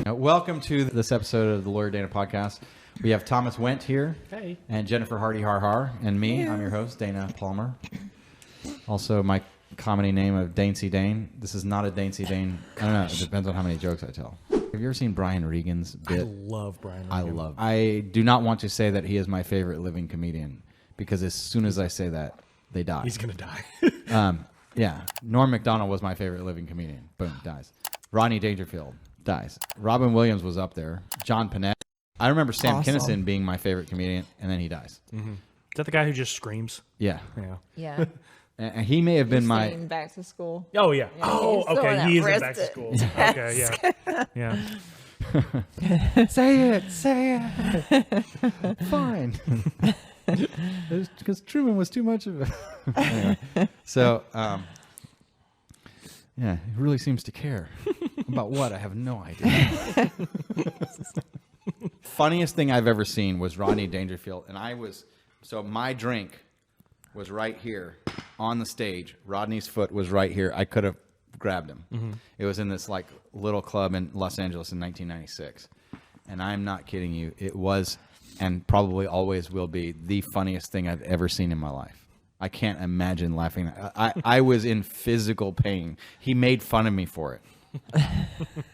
Welcome to this episode of the Lawyer Dana podcast. We have Thomas Wendt here. Hey. And Jennifer Hardy Har, and me. Yeah. I'm your host, Dana Palmer. Also, my comedy name of Dancy Dane. This is not a Dancy Dane. I don't know. It depends on how many jokes I tell. Have you ever seen Brian Regan's bit? I love Brian Regan. I do not want to say that he is my favorite living comedian, because as soon as I say that, they die. He's going to die. Yeah. Norm Macdonald was my favorite living comedian. Boom, dies. Rodney Dangerfield dies. Robin Williams was up there. John Panette. I remember Sam Kinison being my favorite comedian, and then he dies. Mm-hmm. Is that the guy who just screams? Yeah. Yeah. And he may have been my... Back to school. Oh, yeah. Oh, okay. He is in back to school. Okay, yeah. Say it. Fine. Because Truman was too much of a... Anyway. So, yeah, he really seems to care. About what? I have no idea. Funniest thing I've ever seen was Rodney Dangerfield. And so my drink was right here on the stage. Rodney's foot was right here. I could have grabbed him. Mm-hmm. It was in this like little club in Los Angeles in 1996. And I'm not kidding you. It was, and probably always will be, the funniest thing I've ever seen in my life. I can't imagine laughing. I was in physical pain. He made fun of me for it.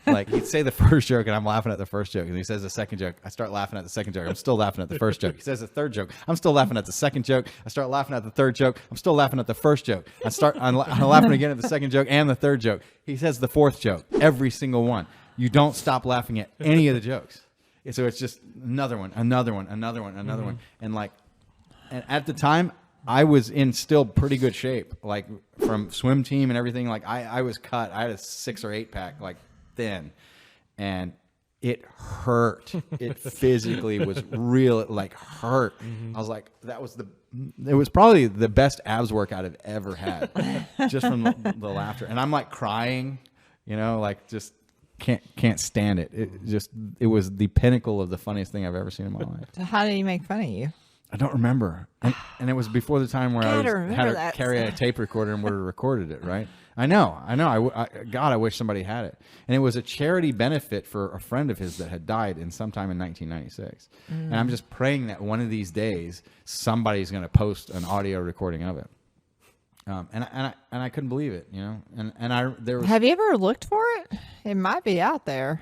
Like, he'd say the first joke and I'm laughing at the first joke, and he says the second joke, I start laughing at the second joke, I'm still laughing at the first joke. He says the third joke, I'm still laughing at the second joke, I start laughing at the third joke, I'm still laughing at the first joke, I'm laughing again at the second joke and the third joke. He says the fourth joke, every single one. You don't stop laughing at any of the jokes. So it's just another one, mm-hmm. And at the time, I was in still pretty good shape, like from swim team and everything. Like I was cut. I had a 6 or 8 pack, like thin, and it hurt. It physically was real, like hurt. Mm-hmm. I was like, it was probably the best abs workout I've ever had, just from the laughter. And I'm like crying, like just can't stand it. It was the pinnacle of the funniest thing I've ever seen in my life. So how did he make fun of you? I don't remember. And it was before the time where I had to carry a tape recorder and would have recorded it, right? I know. God, I wish somebody had it. And it was a charity benefit for a friend of his that had died sometime in 1996. And I'm just praying that one of these days somebody's going to post an audio recording of it. And I couldn't believe it, there was. Have you ever looked for it? It might be out there.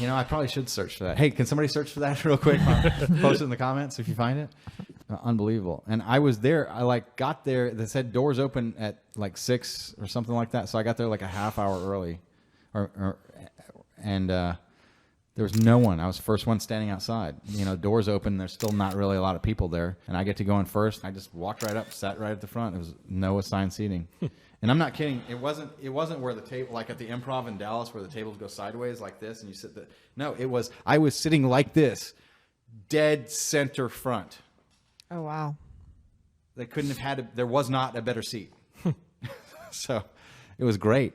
I probably should search for that. Hey, can somebody search for that real quick? Post it in the comments if you find it. Unbelievable. And I was there. I got there. They said doors open at 6 or something like that. So I got there like a half hour early, and there was no one. I was the first one standing outside. Doors open. There's still not really a lot of people there, and I get to go in first. I just walked right up, sat right at the front. There was no assigned seating. And I'm not kidding. It wasn't where the table, like at the Improv in Dallas, where the tables go sideways like this, and you sit there. No, I was sitting like this, dead center front. Oh wow! They couldn't have there was not a better seat. So, it was great.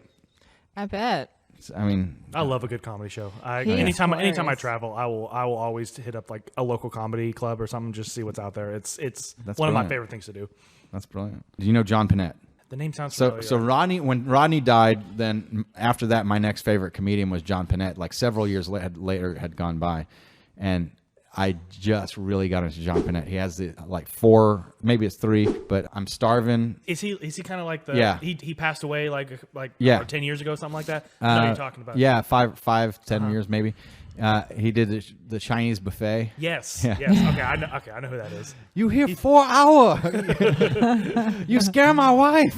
I bet. I love a good comedy show. Anytime I travel, I will always hit up like a local comedy club or something, just see what's out there. It's one of my favorite things to do. That's brilliant. Do you know John Panette? The name sounds familiar. So when Rodney died, then after that, my next favorite comedian was John Panette. Like several years later had gone by, and I just really got into John Panette. He has 4, maybe it's 3, but I'm starving. Is he kind of like the? Yeah. He passed away like 10 years ago, something like that. I know what you're talking about. Yeah, 10 years maybe. He did the Chinese buffet. Yes. Yeah. Yes. Okay, I know who that is. You here 4 hours? You scare my wife.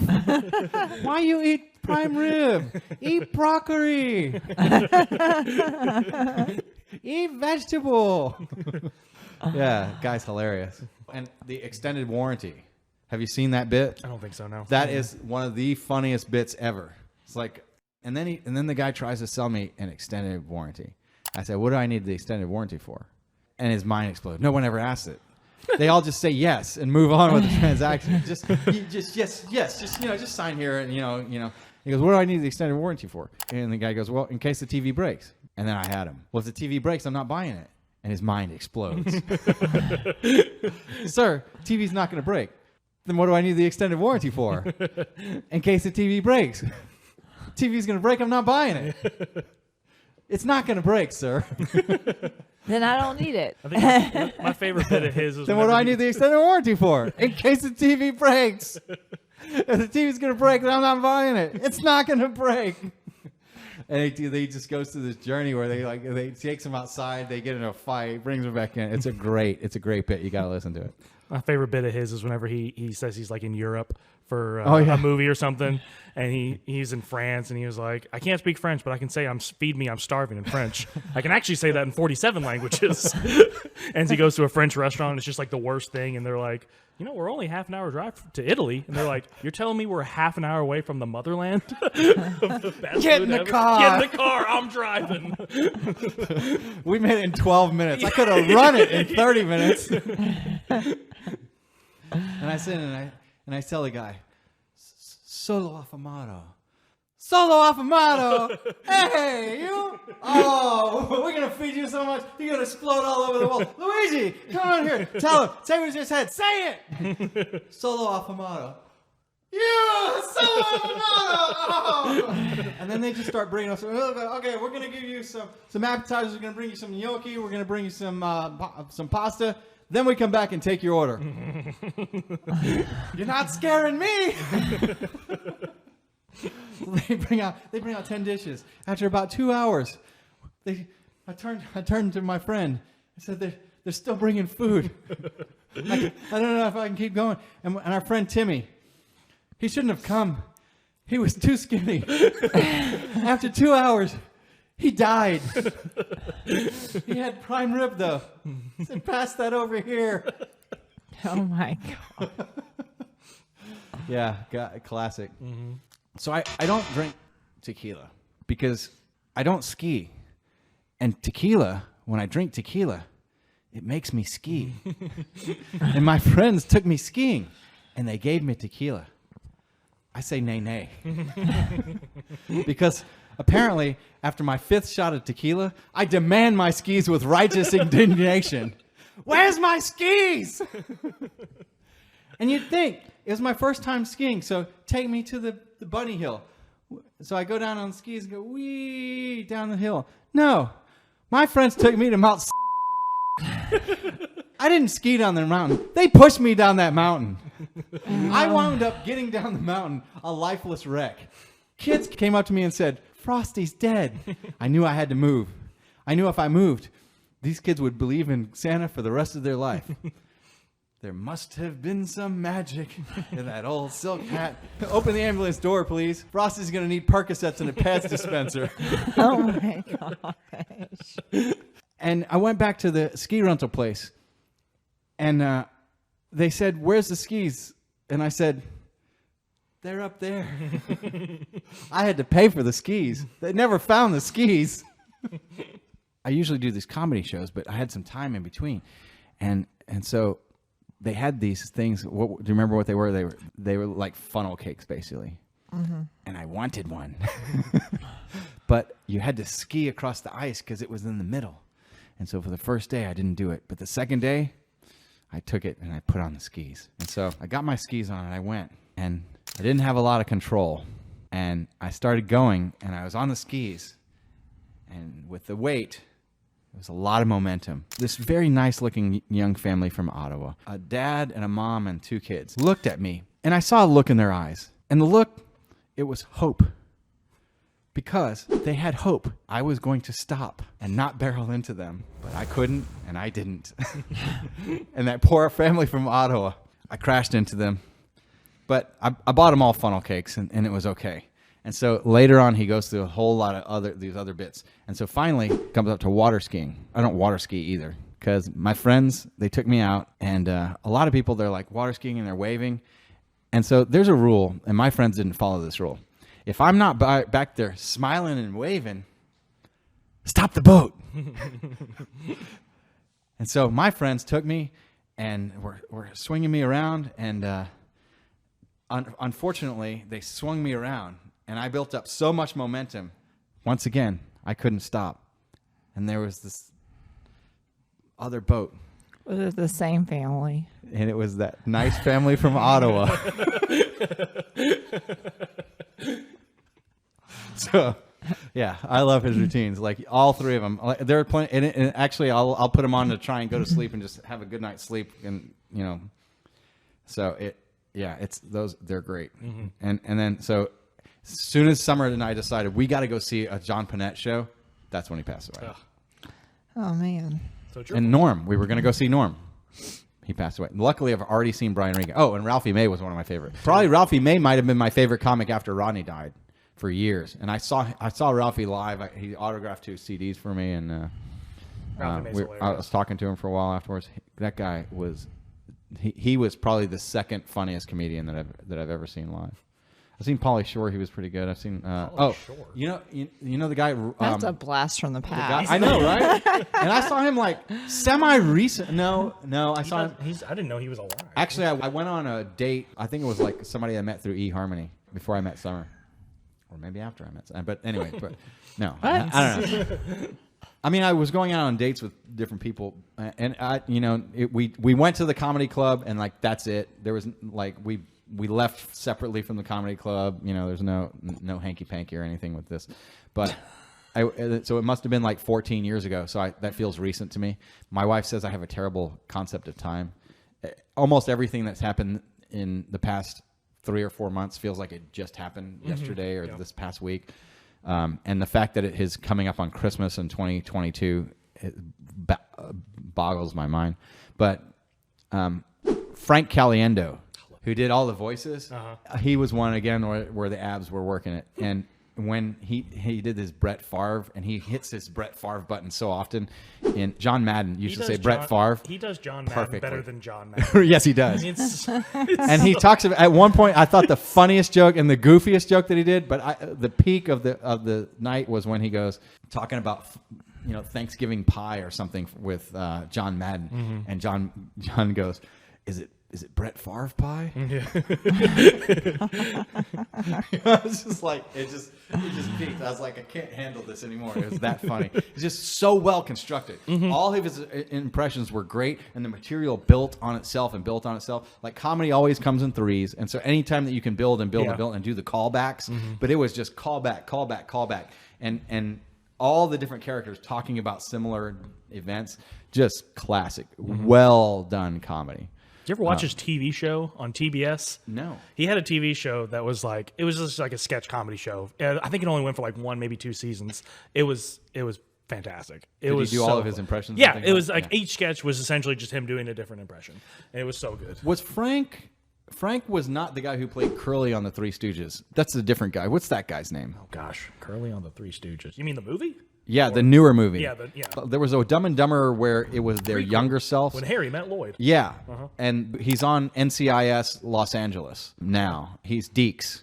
Why you eat prime rib? Eat broccoli. Eat vegetable. Yeah, guy's hilarious. And the extended warranty. Have you seen that bit? I don't think so. No. That is one of the funniest bits ever. It's like, and then the guy tries to sell me an extended warranty. I said, what do I need the extended warranty for? And his mind exploded. No one ever asked it. They all just say yes and move on with the transaction. Just sign here and He goes, what do I need the extended warranty for? And the guy goes, well, in case the TV breaks. And then I had him. Well, if the TV breaks, I'm not buying it. And his mind explodes. Sir, TV's not going to break. Then what do I need the extended warranty for? In case the TV breaks. TV's going to break, I'm not buying it. It's not going to break, sir. Then I don't need it. I think my favorite bit of his is Then what do I need the extended warranty for? In case the TV breaks. If the TV's going to break, then I'm not buying it. It's not going to break. And they just goes through this journey where they takes him outside, they get in a fight, brings him back in. It's a great bit. You got to listen to it. My favorite bit of his is whenever he says he's like in Europe for yeah. a movie or something, and he's in France, and he was like, I can't speak French, but I can say feed me, I'm starving in French. I can actually say that in 47 languages. And he goes to a French restaurant, and it's just like the worst thing, and they're like, we're only half an hour drive to Italy, and they're like, you're telling me we're half an hour away from the motherland? Of the best Get in food the ever? car. Get in the car. I'm driving. We made it in 12 minutes. I could have run it in 30 minutes. And I sit and I tell the guy, solo affamato. Solo affamato. Hey, you. Oh, we're going to feed you so much, you're going to explode all over the wall. Luigi, come on here. Tell him. Say what you just said. Say it. Solo affamato. You, solo affamato. Oh. And then they just start bringing us, okay, we're going to give you some appetizers. We're going to bring you some gnocchi. We're going to bring you some pasta. Then we come back and take your order. You're not scaring me. They bring out 10 dishes. After about 2 hours, I turned to my friend. I said, they're still bringing food. I don't know if I can keep going. And our friend Timmy, he shouldn't have come. He was too skinny. After 2 hours, he died. He had prime rib, though. I said, pass that over here. Oh my God. Yeah, classic. Mm-hmm. So I don't drink tequila because I don't ski. And tequila, when I drink tequila, it makes me ski. And my friends took me skiing, and they gave me tequila. I say nay. Because apparently, after my 5th shot of tequila, I demand my skis with righteous indignation. Where's my skis? And you'd think, it was my first time skiing, so take me to the bunny hill. So I go down on skis and go, wee, down the hill. No, my friends took me to Mount I didn't ski down the mountain. They pushed me down that mountain. I wound up getting down the mountain a lifeless wreck. Kids came up to me and said, Frosty's dead. I knew I had to move. I knew if I moved, these kids would believe in Santa for the rest of their life. There must have been some magic in that old silk hat. Open the ambulance door, please. Frosty's going to need Percocets and a Peds dispenser. Oh my gosh. And I went back to the ski rental place, and they said, where's the skis? And I said, they're up there. I had to pay for the skis. They never found the skis. I usually do these comedy shows, but I had some time in between. And so they had these things. Do you remember what they were? They were like funnel cakes, basically. Mm-hmm. And I wanted one. But you had to ski across the ice because it was in the middle. And so for the first day, I didn't do it. But the second day, I took it and I put on the skis. And so I got my skis on and I went. And I didn't have a lot of control. And I started going and I was on the skis. And with the weight, there was a lot of momentum. This very nice looking young family from Ottawa, a dad and a mom and 2 kids, looked at me. And I saw a look in their eyes. And the look, it was hope. Because they had hope I was going to stop and not barrel into them. But I couldn't, and I didn't. And that poor family from Ottawa, I crashed into them. But I bought them all funnel cakes, and it was okay. And so later on, he goes through a whole lot of these other bits. And so finally, comes up to water skiing. I don't water ski either, because my friends, they took me out, and a lot of people, they're like water skiing, and they're waving. And so there's a rule, and my friends didn't follow this rule. If I'm not back there smiling and waving, stop the boat. And so my friends took me and were swinging me around. And unfortunately, they swung me around. And I built up so much momentum. Once again, I couldn't stop. And there was this other boat Was it the same family? And it was that nice family from Ottawa. So, yeah, I love his routines. Like all three of them, like, they're playing. And actually, I'll put them on to try and go to sleep and just have a good night's sleep. And so it's those. They're great. And then so, as soon as Summer and I decided we got to go see a John Panette show, that's when he passed away. Oh man. So true. And Norm, we were going to go see Norm. He passed away. Luckily, I've already seen Brian Regan. Oh, and Ralphie May was one of my favorites. Probably Ralphie May might have been my favorite comic after Rodney died for years. And I saw Ralphie live. He autographed 2 CDs for me, and Ralphie May's hilarious. I was talking to him for a while afterwards. That guy was he was probably the second funniest comedian that I've ever seen live. I've seen Pauly Shore. He was pretty good. I've seen Shore. you know the guy. That's a blast from the past. I know, right? And I saw him like semi-recent. No, I saw him. I didn't know he was alive. Actually, I went on a date. I think it was like somebody I met through eHarmony before I met Summer, or maybe after I met Summer. But anyway, no, I don't know. I mean, I was going out on dates with different people, and we went to the comedy club, and like that's it. There was like we left separately from the comedy club. There's no hanky panky or anything with this, but so it must have been like 14 years ago. So that feels recent to me. My wife says I have a terrible concept of time. Almost everything that's happened in the past 3 or 4 months feels like it just happened yesterday or this past week. And the fact that it is coming up on Christmas in 2022 boggles my mind. But Frank Caliendo, who did all the voices, he was one again where the abs were working it. And when he did this Brett Favre, and he hits this Brett Favre button so often. And John Madden used to say Brett Favre. He does John Madden perfectly. better than John Madden. Yes, he does. And he talks about, at one point, I thought the funniest joke and the goofiest joke that he did, but the peak of the night was when he goes talking about Thanksgiving pie or something with John Madden, and John goes, Is it Brett Favre pie? Yeah. I was just like, it just peaked. I was like, I can't handle this anymore. It was that funny. It's just so well constructed. All of his impressions were great, and the material built on itself. Like comedy always comes in threes, and so anytime that you can build and build and build and do the callbacks, but it was just callback, and all the different characters talking about similar events, just classic, well done comedy. Did you ever watch his TV show on TBS? No. He had a TV show that was like, it was just like a sketch comedy show. I think it only went for like 1, maybe 2 seasons. It was fantastic. Did he do all of his impressions? Yeah, it was like each sketch was essentially just him doing a different impression. And it was so good. Was Frank was not the guy who played Curly on the Three Stooges. That's a different guy. What's that guy's name? Oh gosh, Curly on the Three Stooges. You mean the movie? Yeah, the newer movie. Yeah, There was a Dumb and Dumber where it was their younger selves. When Harry met Lloyd. Yeah, and he's on NCIS Los Angeles now. He's Deeks.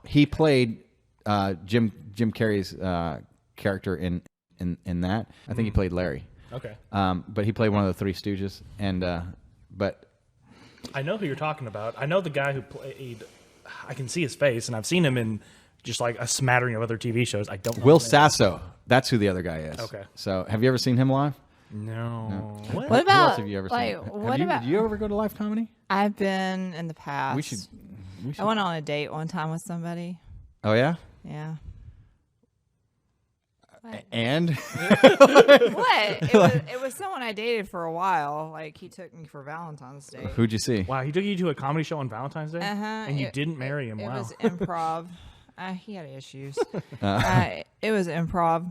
He played Jim Carrey's character in that. I think he played Larry. Okay. But he played one of the Three Stooges, and but I know who you're talking about. I know the guy who played. I can see his face, and I've seen him in just like a smattering of other TV shows. I don't know. Will Sasso. That's who the other guy is. Okay. So, have you ever seen him live? No. What Who about else have you ever like seen? what about? Do you ever go to live comedy? I've been in the past. We should. I went on a date one time with somebody. Oh yeah. Yeah. And What? It was someone I dated for a while. Like he took me for Valentine's Day. who'd you see? Wow, he took you to a comedy show on Valentine's Day, and you didn't marry him. It Wow. was improv. He had issues. It was improv.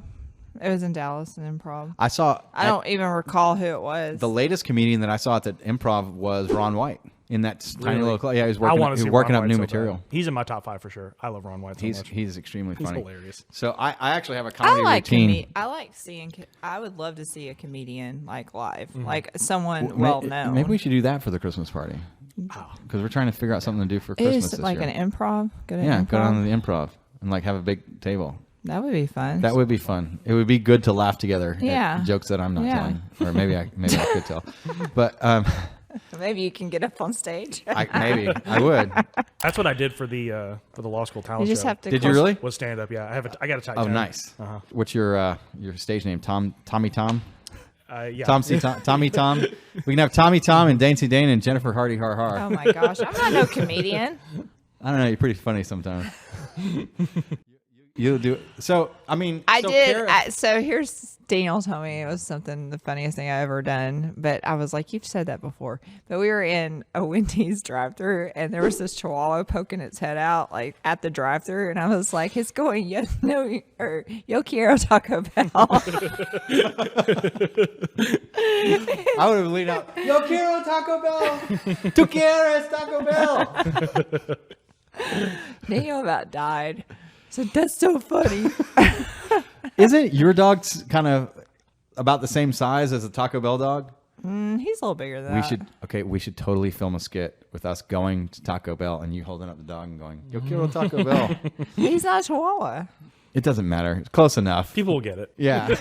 It was in Dallas, an improv. I saw. I don't even recall who it was. The latest comedian that I saw at the Improv was Ron White in that tiny little club. Yeah, he was I working. want to He see was working Ron up White new so material. bad. He's in my top 5 for sure. I love Ron White so much. He's extremely funny. Hilarious. So I actually have a I comedy like routine. I like seeing. I would love to see a comedian like live, like someone well known. Maybe we should do that for the Christmas party because we're trying to figure out something to do for Christmas Is this like year. an improv. Go to Yeah, improv. go down to the Improv and like have a big table. That would be fun. That would be fun. It would be good to laugh together Yeah. at jokes that I'm not Yeah. telling, or maybe I could tell, but Maybe you can get up on stage. maybe I would. That's what I did for the law school talent You just show. have to. Did you really? Was stand up? Yeah, I got a tight. Oh, tab. nice. What's your stage name? Tommy Tom? Yeah. Tommy Tom. We can have Tommy Tom and Dancy Dane and Jennifer Hardy Har Har. Oh my gosh, I'm not no comedian. I don't know. You're pretty funny sometimes. You'll do. So I mean, I so did. Kara- So here's Daniel told me it was the funniest thing I ever done. But I was like, you've said that before. But we were in a Wendy's drive-thru, and there was this Chihuahua poking its head out like at the drive-thru, and I was like, it's going yo quiero Taco Bell. I would have leaned out. Yo quiero Taco Bell. Tu quieres Taco Bell. Daniel about died. So that's so funny. Isn't your dog kind of about the same size as a Taco Bell dog? He's a little bigger than that. We should totally film a skit with us going to Taco Bell and you holding up the dog and going, Yo quiero Taco Bell. He's not a Chihuahua. It doesn't matter. It's close enough. People will get it. Yeah.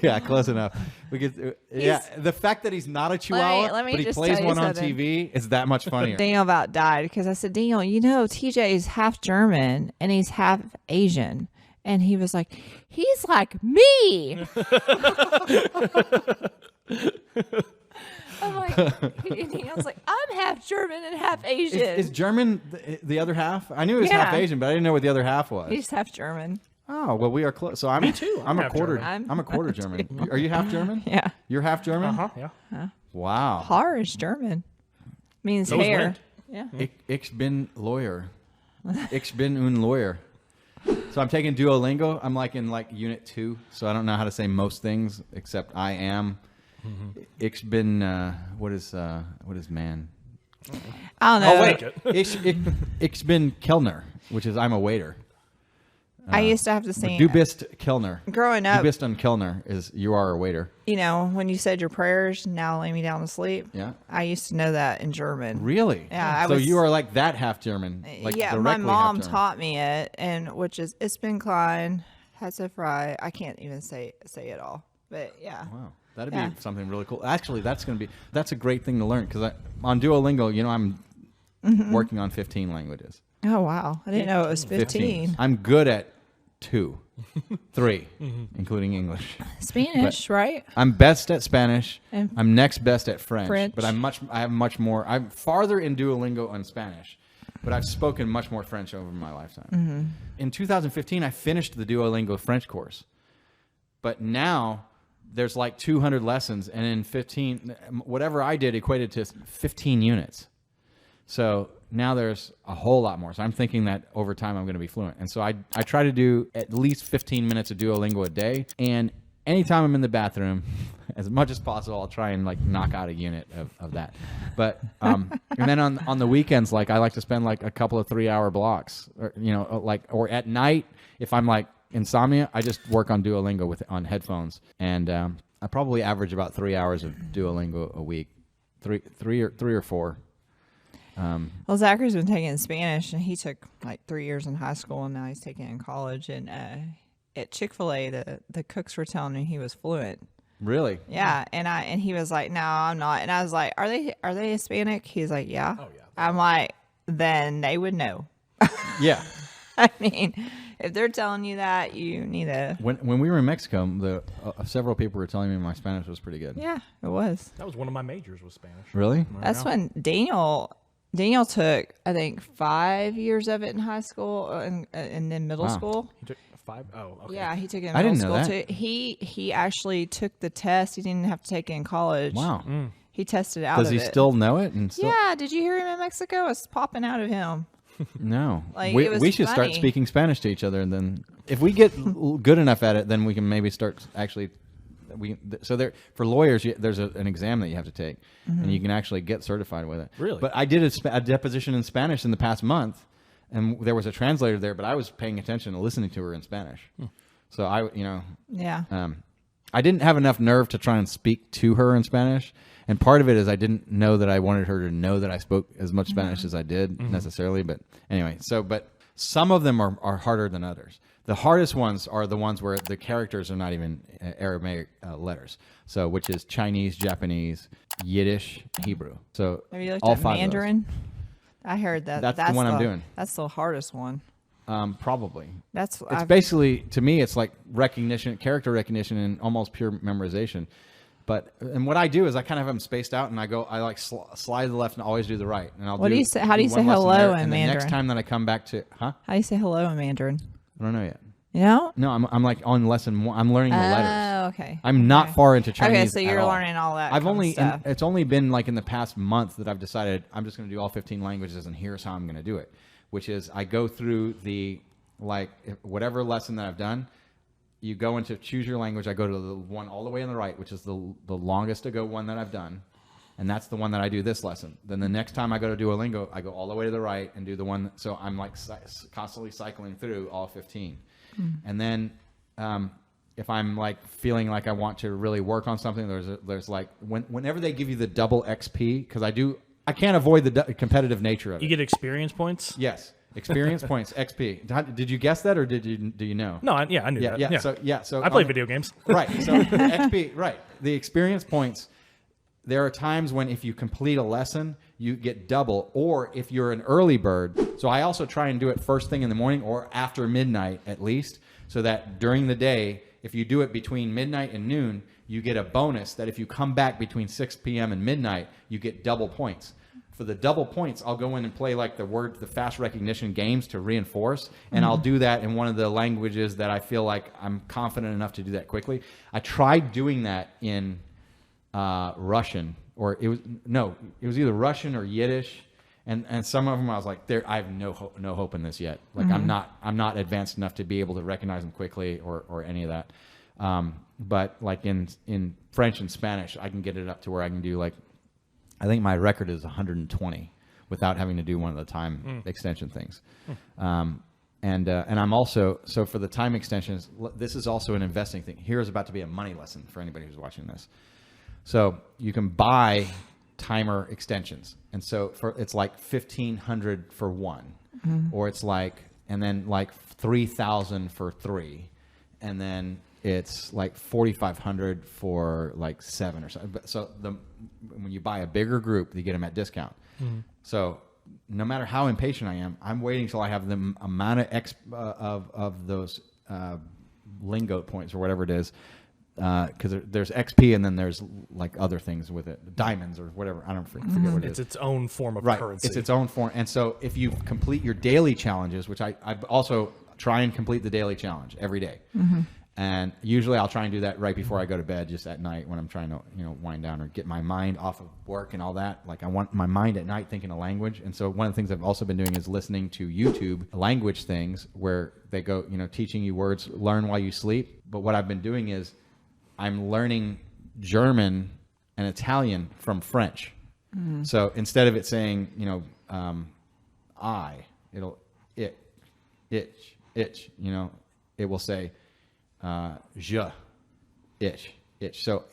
Yeah, close enough. We get the fact that he's not a Chihuahua, let me but he just plays tell you one on something. TV is that much funnier. Daniel about died because I said, Daniel, TJ is half German and he's half Asian. And he was like, he's like me. I'm like, I was like, I'm half German and half Asian. Is German the other half? I knew he was half Asian, but I didn't know what the other half was. He's half German. Oh, well, we are close. So I'm too. I'm a half quarter. German. I'm a quarter German. Are you half German? Yeah. You're half German? Yeah. Wow. Haar is German. Means So is hair. Wendt. Yeah. Ich bin lawyer. Ich bin un lawyer. So I'm taking Duolingo. I'm in unit 2, so I don't know how to say most things except I am. Ich bin what is man? I don't know. I'll take it. Ich bin Kellner, which is I'm a waiter. I used to have to sing. Du bist Kellner. Growing up, Du bist ein Kellner is you are a waiter. when you said your prayers, now lay me down to sleep. Yeah. I used to know that in German. Really? Yeah, So you are like that half German. Like yeah, directly my half mom German. taught me it, and which is Ich bin klein, Hesse frei. I can't even say it all, but yeah. Wow. That'd Yeah. be something really cool. Actually, that's a great thing to learn because on Duolingo, I'm working on 15 languages. Oh wow, I didn't know it was 15. I'm good at 2, 3, including English. Spanish, right? I'm best at Spanish. And I'm next best at French. French. But I have much more. I'm farther in Duolingo on Spanish, but I've spoken much more French over my lifetime. In 2015, I finished the Duolingo French course, but now there's like 200 lessons, and in 15, whatever I did equated to 15 units. So now there's a whole lot more. So I'm thinking that over time I'm going to be fluent. And so I try to do at least 15 minutes of Duolingo a day. And anytime I'm in the bathroom, as much as possible, I'll try and knock out a unit of that. But and then on the weekends, I like to spend a couple of 3-hour blocks, or at night if I'm insomnia, I just work on Duolingo on headphones. And I probably average about 3 hours of Duolingo a week, three or four. Well, Zachary's been taking Spanish, and he took 3 years in high school, and now he's taking it in college. And at Chick-fil-A, the cooks were telling me he was fluent. Really? Yeah, and he was like, "No, I'm not." And I was like, "Are they Hispanic?" He's like, "Yeah." Oh, yeah. I'm like, "Then they would know." Yeah. I mean, if they're telling you that, you need to. When we were in Mexico, several people were telling me my Spanish was pretty good. Yeah, it was. That was one of my majors was Spanish. Really? That's when Daniel took, I think, 5 years of it in high school and then middle Wow. school. He took 5? Oh, okay. Yeah, he took it in I middle didn't know school that. too. He actually took the test. He didn't have to take it in college. Wow. He tested out Does of he it. still know it? And still? Yeah, did you hear him in Mexico? It's popping out of him. No. Like, we it was we should start funny. speaking Spanish to each other, and then if we get good enough at it, then we can maybe start actually. For lawyers, there's an exam that you have to take, and you can actually get certified with it. Really? But I did a deposition in Spanish in the past month, and there was a translator there, but I was paying attention and listening to her in Spanish. So Yeah. I didn't have enough nerve to try and speak to her in Spanish. And part of it is I didn't know that I wanted her to know that I spoke as much Spanish as I did necessarily. But anyway, but some of them are harder than others. The hardest ones are the ones where the characters are not even Aramaic letters. So which is Chinese, Japanese, Yiddish, Hebrew. So Have you looked all at 5 of those. Mandarin? I heard that. That's the one I'm doing. That's the hardest one. Probably. That's It's basically, to me, it's like recognition, character recognition, and almost pure memorization. And what I do is I kind of have them spaced out, and I like slide to the left and always do the right. And I'll What do you say? How do you say one lesson hello there, in and Mandarin? the next time that I come back to, How do you say hello in Mandarin? I don't know yet. You know? No, I'm like on lesson 1. I'm learning the letters. Oh, okay. I'm not far into Chinese. Okay, so you're at all. learning all that. I've kind of only, stuff. and it's only been like in the past month that I've decided I'm just going to do all 15 languages, and here's how I'm going to do it. Which is I go through whatever lesson that I've done. You go into choose your language. I go to the one all the way on the right, which is the longest to go one that I've done. And that's the one that I do this lesson. Then the next time I go to Duolingo, I go all the way to the right and do the one. So I'm like constantly cycling through all 15. And then if I'm like feeling like I want to really work on something, there's like whenever they give you the double XP, because I can't avoid the competitive nature of it. You get experience points? Yes. Experience points, XP. Did you guess that, or do you know? No, I knew that. Yeah. So I play video games. Right. So XP. Right. The experience points. There are times when if you complete a lesson, you get double, or if you're an early bird. So I also try and do it first thing in the morning or after midnight at least, so that during the day, if you do it between midnight and noon, you get a bonus that if you come back between 6 p.m. and midnight, you get double points. For the double points, I'll go in and play like the fast recognition games to reinforce, and I'll do that in one of the languages that I feel like I'm confident enough to do that quickly. I tried doing that in Russian, or it was either Russian or Yiddish, and some of them I was like, I have no hope in this yet. Like I'm not advanced enough to be able to recognize them quickly or any of that. But like in French and Spanish, I can get it up to where I can do like. I think my record is 120 without having to do one of the time extension things. And I'm also, so for the time extensions, this is also an investing thing. Here is about to be a money lesson for anybody who's watching this. So you can buy timer extensions. And so it's like 1,500 for one, or it's like, and then like 3,000 for 3. And then it's like 4,500 for like 7 or something. So when you buy a bigger group, you get them at discount. So no matter how impatient I am, I'm waiting till I have the amount of those lingo points or whatever it is, because there's XP and then there's like other things with it, diamonds or whatever. I don't forget what it is. It's its own form of Right. currency. It's its own form. And so if you complete your daily challenges, which I also try and complete the daily challenge every day. And usually I'll try and do that right before I go to bed, just at night when I'm trying to, wind down or get my mind off of work and all that. Like I want my mind at night thinking a language. And so one of the things I've also been doing is listening to YouTube language things where they go, teaching you words, learn while you sleep. But what I've been doing is I'm learning German and Italian from French. So instead of it saying, it'll itch, it will say, je, itch. So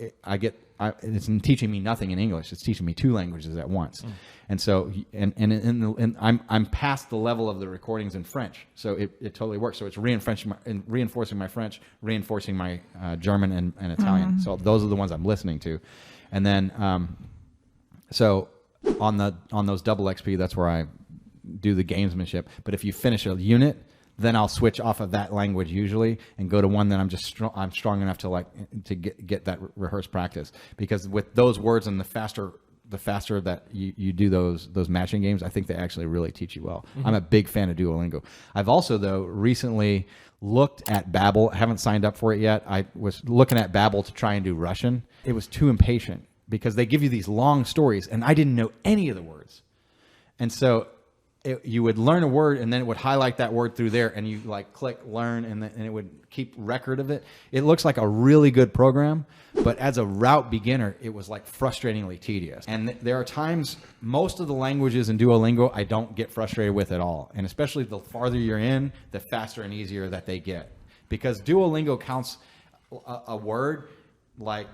it's teaching me nothing in English. It's teaching me 2 languages at once. And so, and I'm past the level of the recordings in French. So it totally works. So it's reinforcing my French, reinforcing my German and Italian. So those are the ones I'm listening to. And then, so on those double XP, that's where I do the gamesmanship. But if you finish a unit, then I'll switch off of that language usually and go to one that I'm strong enough to get that rehearsed practice. Because with those words and the faster that you do those matching games, I think they actually really teach you well. I'm a big fan of Duolingo. I've also though recently looked at Babbel. I haven't signed up for it yet. I was looking at Babbel to try and do Russian. It was too impatient because they give you these long stories and I didn't know any of the words. And so you would learn a word and then it would highlight that word through there and you like click learn and it would keep record of it. It looks like a really good program, but as a route beginner, it was like frustratingly tedious. And there are times, most of the languages in Duolingo, I don't get frustrated with at all. And especially the farther you're in, the faster and easier that they get. Because Duolingo counts a word like,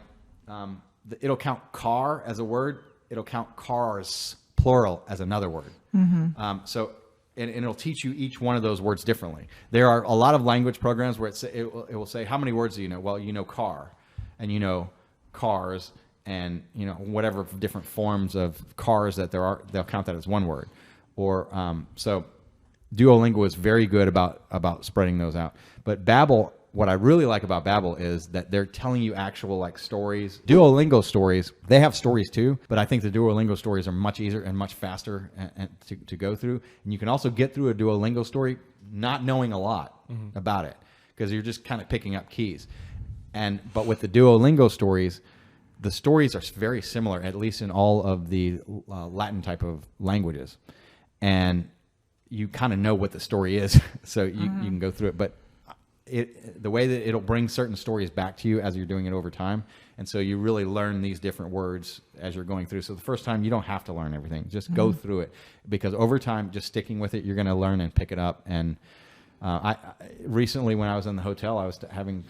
it'll count car as a word. It'll count cars, plural, as another word. So it'll teach you each one of those words differently. There are a lot of language programs where it will say, how many words do you know? Well, you know car, and you know cars, and whatever different forms of cars that there are, they'll count that as one word. Or so Duolingo is very good about spreading those out. But Babbel, what I really like about Babbel is that they're telling you actual like stories. Duolingo stories, they have stories too, but I think the Duolingo stories are much easier and much faster and to go through. And you can also get through a Duolingo story not knowing a lot about it because you're just kind of picking up keys. But with the Duolingo stories, the stories are very similar, at least in all of the Latin type of languages. And you kind of know what the story is, so you can go through it. But the way that it'll bring certain stories back to you as you're doing it over time. And so you really learn these different words as you're going through. So the first time you don't have to learn everything. Just go through it, because over time, just sticking with it, you're going to learn and pick it up. And I recently, when I was in the hotel, I was having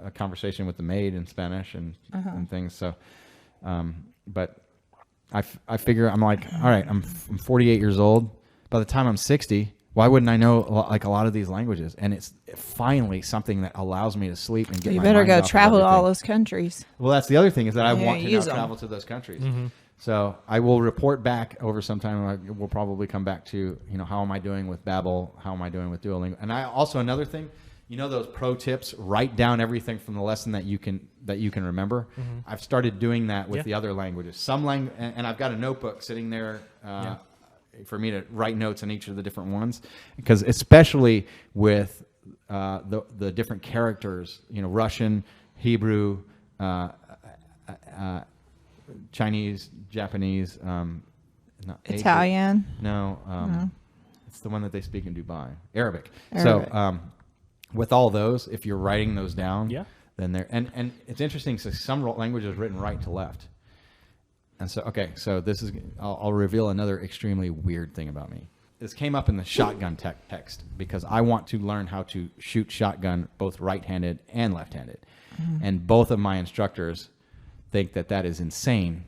a conversation with the maid in Spanish and things. So, but I figure, I'm like, all right, I'm 48 years old. By the time I'm 60, why wouldn't I know like a lot of these languages? And it's finally something that allows me to sleep and get. You my better mind go off of travel to all everything. those countries. Well, that's the other thing, is that I Yeah, want to now use 'em. travel to those countries. So I will report back over some time. We'll probably come back to, how am I doing with Babbel? How am I doing with Duolingo? And I also, another thing, those pro tips, write down everything from the lesson that you can remember. I've started doing that with the other languages. And I've got a notebook sitting there for me to write notes on each of the different ones, because especially with the different characters, Russian, Hebrew, Chinese, Japanese, Italian. No, it's the one that they speak in Dubai. Arabic. Arabic. So with all those, if you're writing those down, then and it's interesting. So some languages written right to left. And so, so this is, I'll reveal another extremely weird thing about me. This came up in the shotgun text, because I want to learn how to shoot shotgun both right-handed and left-handed. And both of my instructors think that is insane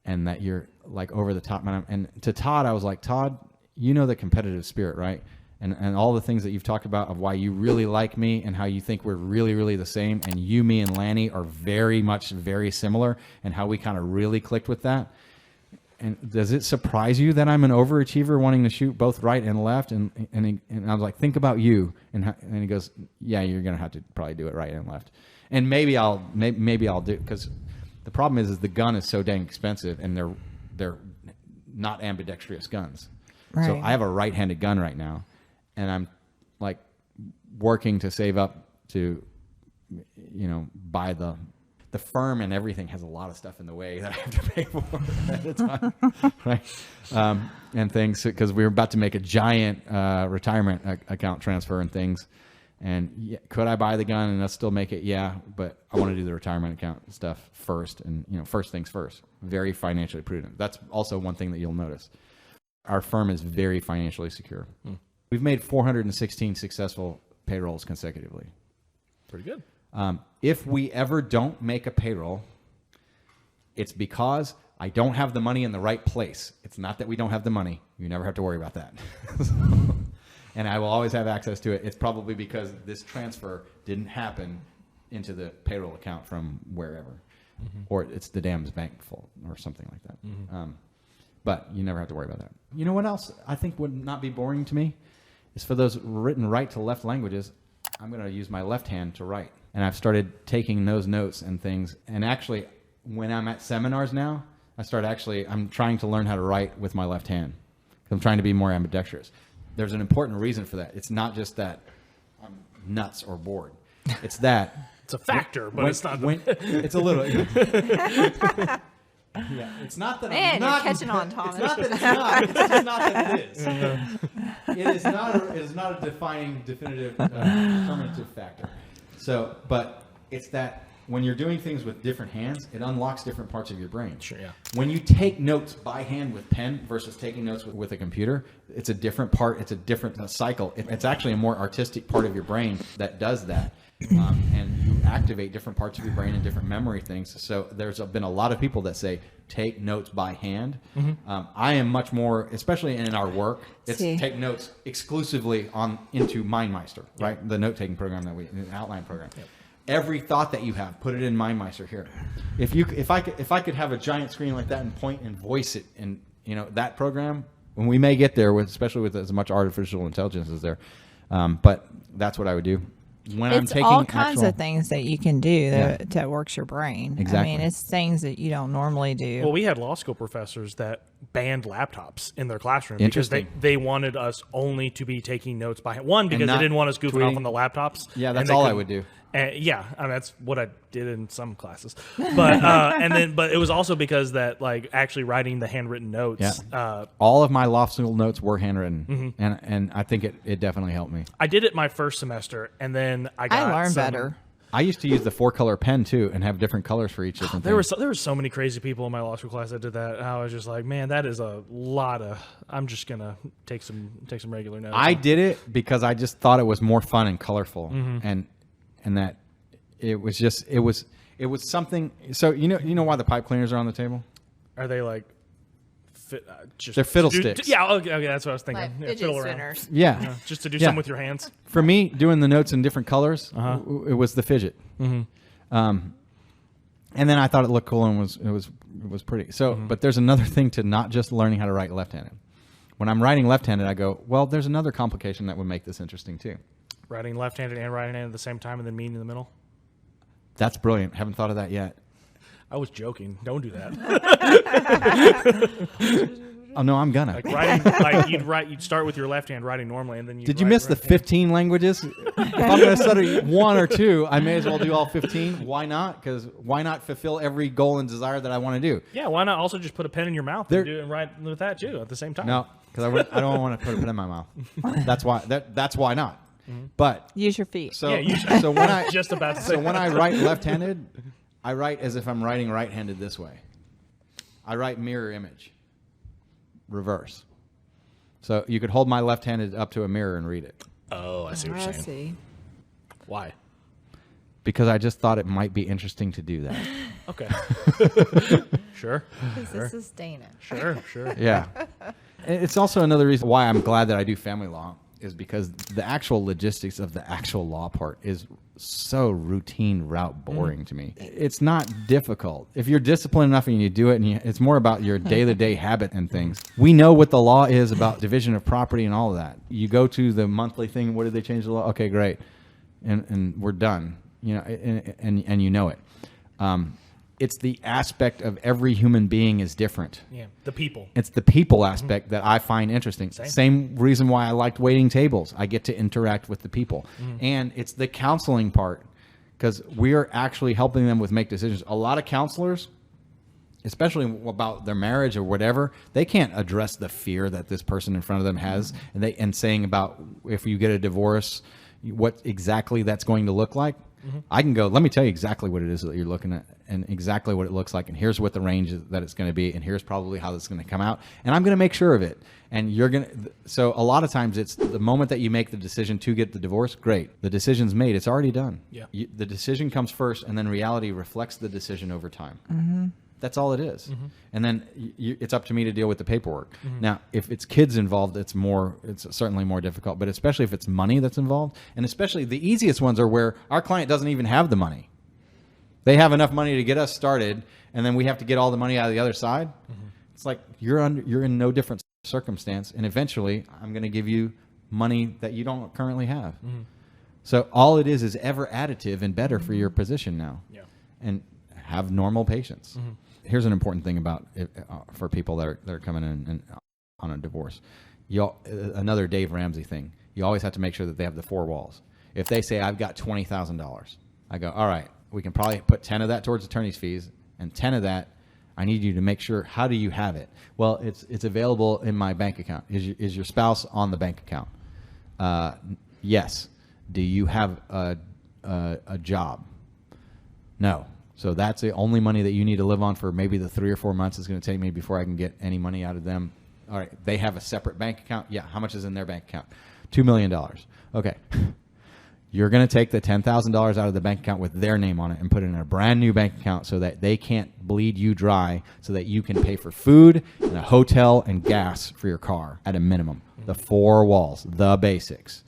and that you're like over the top. And to Todd, I was like, Todd, the competitive spirit, right? And all the things that you've talked about of why you really like me and how you think we're really, really the same. And you, me, and Lanny are very similar, and how we kind of really clicked with that. And does it surprise you that I'm an overachiever wanting to shoot both right and left? And I was like, think about you. And he goes, yeah, you're going to have to probably do it right and left. And maybe I'll do, because the problem is the gun is so dang expensive, and they're not ambidextrous guns. Right. So I have a right-handed gun right now, and I'm like working to save up to, buy the firm, and everything has a lot of stuff in the way that I have to pay for at the time, right? And things, because we were about to make a giant retirement account transfer and things. And could I buy the gun and still make it? Yeah, but I want to do the retirement account stuff first, and first things first. Very financially prudent. That's also one thing that you'll notice. Our firm is very financially secure. We've made 416 successful payrolls consecutively. Pretty good. If we ever don't make a payroll, it's because I don't have the money in the right place. It's not that we don't have the money. You never have to worry about that. And I will always have access to it. It's probably because this transfer didn't happen into the payroll account from wherever. Or it's the dam's bank fault or something like that. But you never have to worry about that. You know what else I think would not be boring to me? Is for those written right to left languages, I'm going to use my left hand to write. And I've started taking those notes and things. And actually, when I'm at seminars now, I'm trying to learn how to write with my left hand. I'm trying to be more ambidextrous. There's an important reason for that. It's not just that I'm nuts or bored. It's that. It's a factor, but it's not. It's a little. Yeah, it's not that Man, I'm not you're catching on, Thomas. It's not that it's not. It's just not that it is. It is not a definitive, determinative factor. So, but it's that when you're doing things with different hands, it unlocks different parts of your brain. Sure, yeah. When you take notes by hand with pen versus taking notes with a computer, it's a different part. It's a different cycle. It's actually a more artistic part of your brain that does that. And you activate different parts of your brain and different memory things. So there's been a lot of people that say, take notes by hand. I am much more, especially in our work, it's take notes exclusively into MindMeister, right? The note-taking program the outline program. Yep. Every thought that you have, put it in MindMeister here. If I could have a giant screen like that and point and voice it in that program, when we may get there, with, especially with as much artificial intelligence as there. But that's what I would do. When I'm It's taking all kinds actual, of things that you can do that works your brain. Exactly. I mean, it's things that you don't normally do. Well, we had law school professors that banned laptops in their classroom because Interesting. they wanted us only to be taking notes by hand. One, because they not didn't want us goofing tweeting. off on the laptops. Yeah, and that's they all I couldn't- would do. yeah, I mean, that's what I did in some classes, but but it was also because that like actually writing the handwritten notes. Yeah. All of my law school notes were handwritten, and I think it definitely helped me. I did it my first semester, and then I learned better. I used to use the 4-color pen too, and have different colors for each different thing. There were so many crazy people in my law school class that did that. I was just like, man, that is a lot of. I'm just gonna take some regular notes. I did it because I just thought it was more fun and colorful, and that it was just it was something. So you know why the pipe cleaners are on the table? Are they like? Just They're fiddlesticks. Yeah, okay, that's what I was thinking. Like Yeah, fidget fiddle around. spinners. Yeah. Just to do Yeah. something with your hands. For me, doing the notes in different colors, it was the fidget. And then I thought it looked cool and it was pretty. So, but there's another thing to not just learning how to write left-handed. When I'm writing left-handed, I go, well, there's another complication that would make this interesting too. Writing left-handed and right-handed at the same time and then meeting in the middle. That's brilliant. Haven't thought of that yet. I was joking. Don't do that. Oh no, I'm gonna. Like writing, like you'd start with your left hand writing normally, and then you. Did you miss the 15 languages? If I'm going to study 1 or 2, I may as well do all 15. Why not? Because why not fulfill every goal and desire that I want to do? Yeah, why not also just put a pen in your mouth and do it write with that too at the same time? No, because I don't want to put a pen in my mouth. That's why. That's why not. But Use your feet. so Yeah, you should. so when I Just about to say. so when I write left-handed, I write as if I'm writing right-handed this way. I write mirror image, reverse. So you could hold my left-handed up to a mirror and read it. Oh, I see what I you're saying. see. Why? Because I just thought it might be interesting to do that. Okay. Sure. This is Dana. Sure. Yeah. It's also another reason why I'm glad that I do family law is because the actual logistics of the actual law part is so routine, route boring to me. It's not difficult. If you're disciplined enough and you do it, and it's more about your day-to-day habit and things. We know what the law is about division of property and all of that. You go to the monthly thing. What did they change the law? Okay, great. And we're done. You know, and you know it. It's the aspect of every human being is different. Yeah. The people. It's the people aspect that I find interesting. Same reason why I liked waiting tables. I get to interact with the people. And it's the counseling part because we are actually helping them make decisions. A lot of counselors, especially about their marriage or whatever, they can't address the fear that this person in front of them has and saying about if you get a divorce, what exactly that's going to look like. I can go, let me tell you exactly what it is that you're looking at and exactly what it looks like. And here's what the range is that it's going to be. And here's probably how it's going to come out. And I'm going to make sure of it. And you're going to, so a lot of times it's the moment that you make the decision to get the divorce, great. The decision's made. It's already done. Yeah. The decision comes first and then reality reflects the decision over time. That's all it is. And then it's up to me to deal with the paperwork. Now, if it's kids involved, it's certainly more difficult, but especially if it's money that's involved, and especially the easiest ones are where our client doesn't even have the money. They have enough money to get us started, and then we have to get all the money out of the other side. It's like you're in no different circumstance, and eventually I'm going to give you money that you don't currently have. So all it is ever additive and better for your position now. Yeah. And have normal patience. Here's an important thing about for people that are coming in and on a divorce. Another Dave Ramsey thing. You always have to make sure that they have the 4 walls. If they say I've got $20,000, I go, all right, we can probably put 10 of that towards attorney's fees, and 10 of that I need you to make sure. How do you have it? Well, it's available in my bank account. Is your spouse on the bank account? Yes. Do you have a job? No. So that's the only money that you need to live on for maybe the 3 or 4 months it's going to take me before I can get any money out of them. All right. They have a separate bank account. Yeah. How much is in their bank account? $2 million. Okay. You're going to take the $10,000 out of the bank account with their name on it and put it in a brand new bank account so that they can't bleed you dry, so that you can pay for food and a hotel and gas for your car at a minimum. The 4 walls, the basics.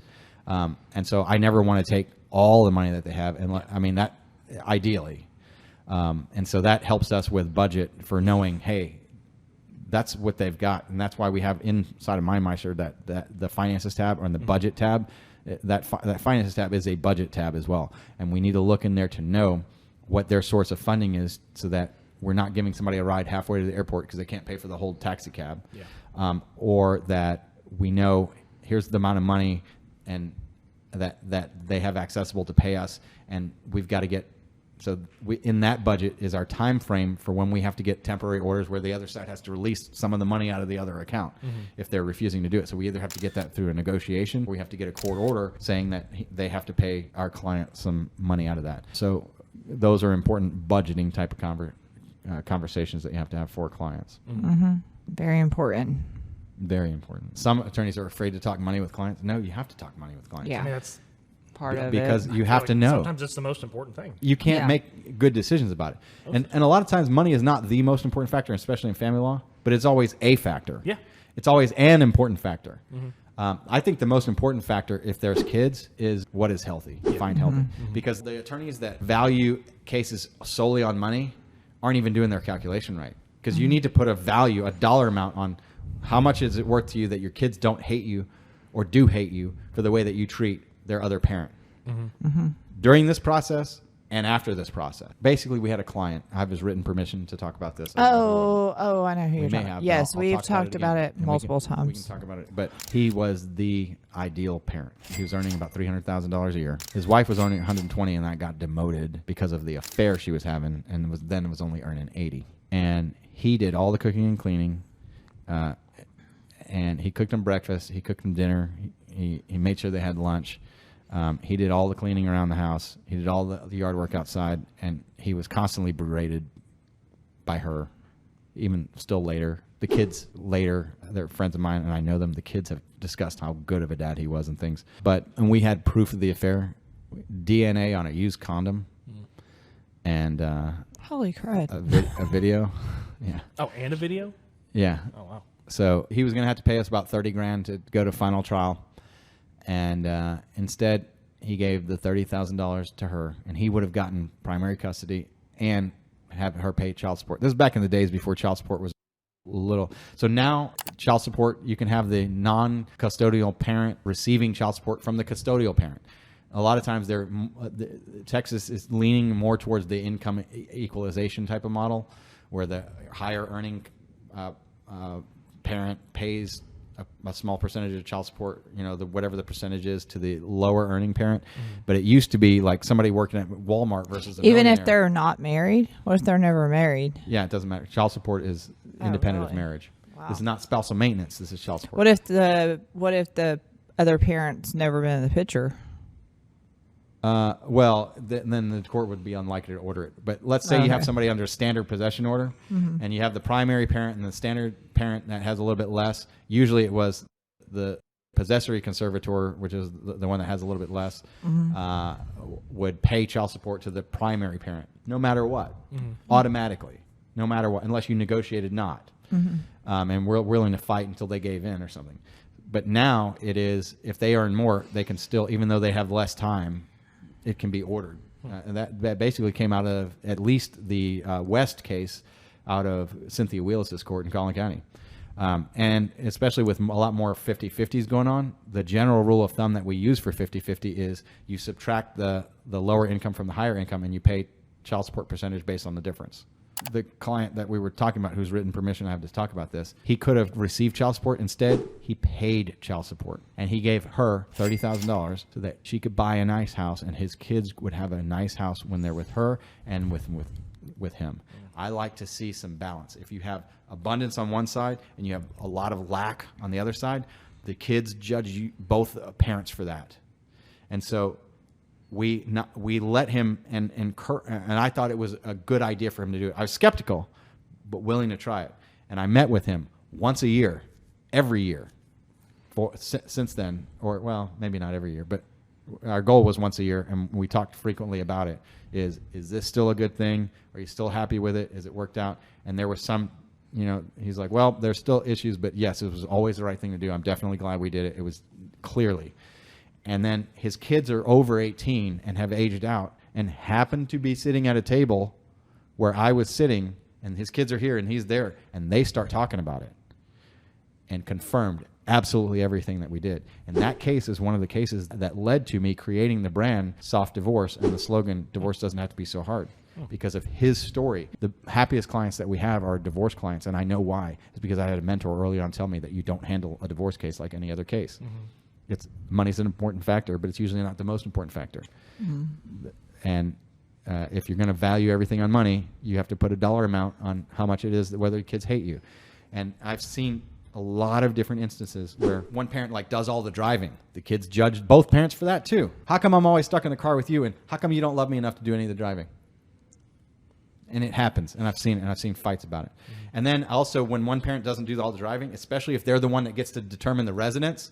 And so I never want to take all the money that they have. And I mean, that ideally. And so that helps us with budget for knowing, hey, That's what they've got, and that's why we have inside of MindMeister that the finances tab or in the budget tab. That finances tab is a budget tab as well, and we need to look in there to know what their source of funding is, so that we're not giving somebody a ride halfway to the airport because they can't pay for the whole taxi cab, or that we know here's the amount of money and that they have accessible to pay us, and we've got to get. So in that budget is our time frame for when we have to get temporary orders where the other side has to release some of the money out of the other account if they're refusing to do it. So we either have to get that through a negotiation, or we have to get a court order saying that they have to pay our client some money out of that. So those are important budgeting type of conversations that you have to have for clients. Very important. Very important. Some attorneys are afraid to talk money with clients. No, you have to talk money with clients. Yeah. I mean, that's Part of because it. you have to know. Sometimes it's the most important thing. You can't Yeah. make good decisions about it. And a lot of times money is not the most important factor, especially in family law, but it's always a factor. Yeah. It's always an important factor. I think the most important factor, if there's kids, is what is healthy, find healthy. Because the attorneys that value cases solely on money aren't even doing their calculation right. Because you need to put a value, a dollar amount on how much is it worth to you that your kids don't hate you or do hate you for the way that you treat their other parent. During this process and after this process. Basically, we had a client. I have his written permission to talk about this. Oh, I know who you're We may talking have. about. Yes, I'll we've talk talked about again. it And multiple we can times. talk about it. But he was the ideal parent. He was earning about $300,000 a year. His wife was earning $120,000, and that got demoted because of the affair she was having, and was only earning $80,000. And he did all the cooking and cleaning, and he cooked them breakfast. He cooked them dinner. He made sure they had lunch. He did all the cleaning around the house. He did all the yard work outside, and he was constantly berated by her, even still later. The kids later, they're friends of mine, and I know them. The kids have discussed how good of a dad he was and things. And we had proof of the affair, DNA on a used condom, and Holy crud. a video. Yeah. Oh, and a video? Yeah. Oh, wow. So he was going to have to pay us about $30,000 to go to final trial. And instead, he gave the $30,000 to her, and he would have gotten primary custody and have her pay child support. This is back in the days before child support was little. So now, child support, you can have the non-custodial parent receiving child support from the custodial parent. A lot of times, Texas is leaning more towards the income equalization type of model, where the higher earning parent pays a small percentage of child support, whatever the percentage is, to the lower earning parent. But it used to be like somebody working at Walmart versus Even millionaire. if they're not married? What if they're never married? Yeah, it doesn't matter. Child support is independent of really? marriage. Wow. This is not spousal maintenance. This is child support. What if the other parent's never been in the picture? Then the court would be unlikely to order it. But let's say you have Okay. somebody under standard possession order, and you have the primary parent and the standard parent that has a little bit less. Usually it was the possessory conservator, which is the one that has a little bit less, would pay child support to the primary parent, no matter what, automatically, no matter what, unless you negotiated not. And we're willing to fight until they gave in or something. But now it is, if they earn more, they can still, even though they have less time, it can be ordered. And that basically came out of at least the West case out of Cynthia Wheelis' court in Collin County. And especially with a lot more 50-50s going on, the general rule of thumb that we use for 50-50 is you subtract the lower income from the higher income, and you pay child support percentage based on the difference. The client that we were talking about, who's written permission I have to talk about this, he could have received child support. Instead, he paid child support, and he gave her $30,000 so that she could buy a nice house, and his kids would have a nice house when they're with her and with him. I like to see some balance. If you have abundance on one side and you have a lot of lack on the other side, the kids judge you, both parents, for that. And so we let him and I thought it was a good idea for him to do it. I was skeptical, but willing to try it. And I met with him once a year, every year, since then, or well, maybe not every year, but our goal was once a year, and we talked frequently about it. Is this still a good thing? Are you still happy with it? Is it worked out? And there was some, he's like, well, there's still issues, but yes, it was always the right thing to do. I'm definitely glad we did it. It was clearly. And then his kids are over 18 and have aged out and happen to be sitting at a table where I was sitting and his kids are here and he's there, and they start talking about it and confirmed absolutely everything that we did. And that case is one of the cases that led to me creating the brand Soft Divorce and the slogan, divorce doesn't have to be so hard, because of his story. The happiest clients that we have are divorce clients, and I know why. It's because I had a mentor early on tell me that you don't handle a divorce case like any other case. It's money's an important factor, but it's usually not the most important factor. And if you're going to value everything on money, you have to put a dollar amount on how much it is, whether kids hate you. And I've seen a lot of different instances where one parent like does all the driving. The kids judge both parents for that too. How come I'm always stuck in the car with you, and how come you don't love me enough to do any of the driving? And it happens, and I've seen it, and I've seen fights about it. And then also when one parent doesn't do all the driving, especially if they're the one that gets to determine the residence,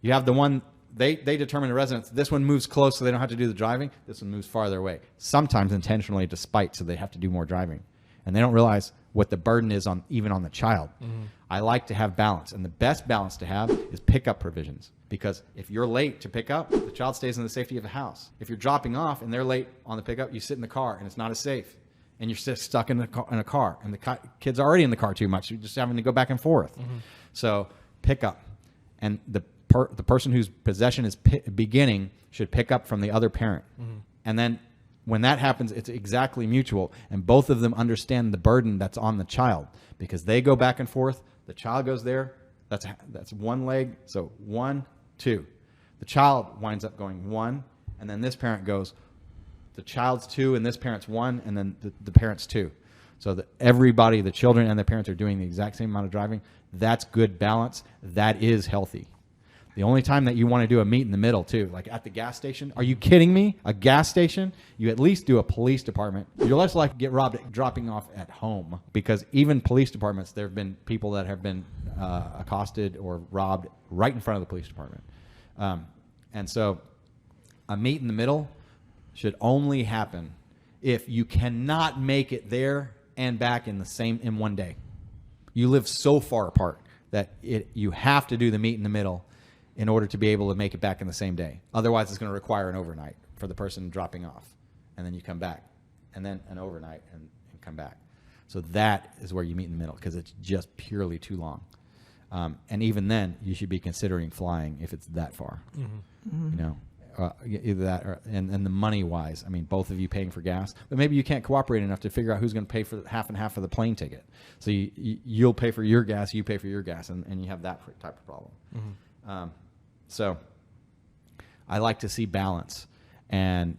you have the one, they determine the residence. This one moves close so they don't have to do the driving. This one moves farther away, sometimes intentionally to spite, so they have to do more driving. And they don't realize what the burden is on even on the child. I like to have balance, and the best balance to have is pickup provisions. Because if you're late to pick up, the child stays in the safety of the house. If you're dropping off and they're late on the pickup, you sit in the car and it's not as safe. And you're stuck in a car, and the kids are already in the car too much. You're just having to go back and forth. So pick up, and the person whose possession is beginning should pick up from the other parent. And then when that happens, it's exactly mutual, and both of them understand the burden that's on the child, because they go back and forth. The child goes there. That's one leg. So 1, 2. The child winds up going 1, and then this parent goes. The child's 2 and this parent's 1, and then the parent's 2. So that everybody, the children and the parents, are doing the exact same amount of driving. That's good balance. That is healthy. The only time that you want to do a meet in the middle too, like at the gas station. Are you kidding me? A gas station? You at least do a police department. You're less likely to get robbed at dropping off at home, because even police departments, there have been people that have been accosted or robbed right in front of the police department. And so a meet in the middle should only happen if you cannot make it there and back in one day. You live so far apart that you have to do the meet in the middle in order to be able to make it back in the same day. Otherwise, it's going to require an overnight for the person dropping off, and then you come back, and then an overnight and come back. So that is where you meet in the middle, because it's just purely too long. And even then, you should be considering flying if it's that far. You know. Either that or, and the money wise, I mean, both of you paying for gas, but maybe you can't cooperate enough to figure out who's going to pay for half and half of the plane ticket. So you'll pay for your gas, you pay for your gas, and you have that type of problem. So I like to see balance, and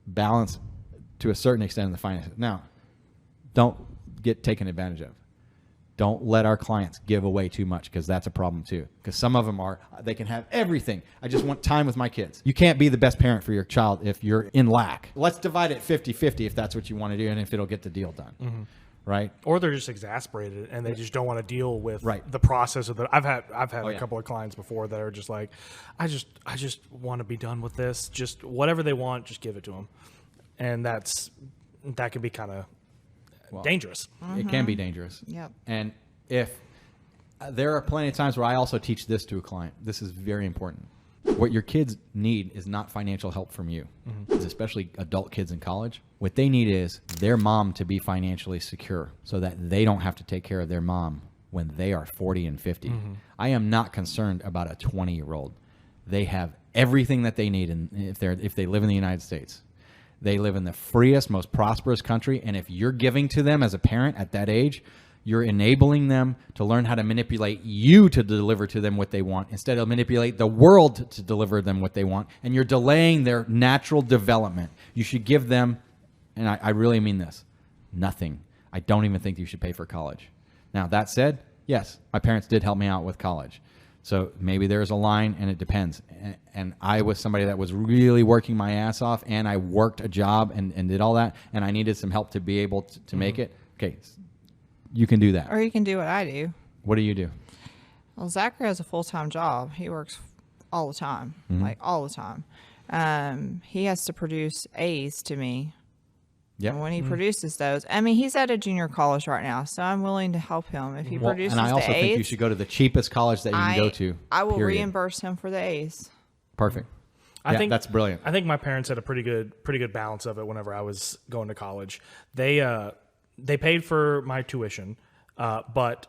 balance to a certain extent in the finances. Now, don't get taken advantage of. Don't let our clients give away too much, because that's a problem too. Because some of them they can have everything. I just want time with my kids. You can't be the best parent for your child if you're in lack. Let's divide it 50-50 if that's what you want to do, and if it'll get the deal done. Right? Or they're just exasperated and they just don't want to deal with Right. the process of the. I've had Oh, a yeah. couple of clients before that are just like, I just want to be done with this. Just whatever they want, just give it to them, and that can be kind of dangerous. It can be dangerous. Yep. And if there are plenty of times where I also teach this to a client. This is very important. What your kids need is not financial help from you, especially adult kids in college. What they need is their mom to be financially secure so that they don't have to take care of their mom when they are 40 and 50. I am not concerned about a 20-year-old. They have everything that they need, and if they live in the United States. They live in the freest, most prosperous country, and if you're giving to them as a parent at that age, you're enabling them to learn how to manipulate you to deliver to them what they want instead of manipulate the world to deliver them what they want, and you're delaying their natural development. You should give them, and I really mean this, nothing. I don't even think you should pay for college. Now, that said, yes, my parents did help me out with college. So maybe there's a line, and it depends. And I was somebody that was really working my ass off, and I worked a job and did all that, and I needed some help to be able to make it. Okay, you can do that. Or you can do what I do. What do you do? Well, Zachary has a full-time job. He works all the time, like all the time. He has to produce A's to me. Yeah. And when he produces those, I mean, he's at a junior college right now, so I'm willing to help him. If he produces and I also the A's, think you should go to the cheapest college that you can go to. I will period. reimburse him for the A's. Perfect. I think that's brilliant. I think my parents had a pretty good balance of it whenever I was going to college. They they paid for my tuition, but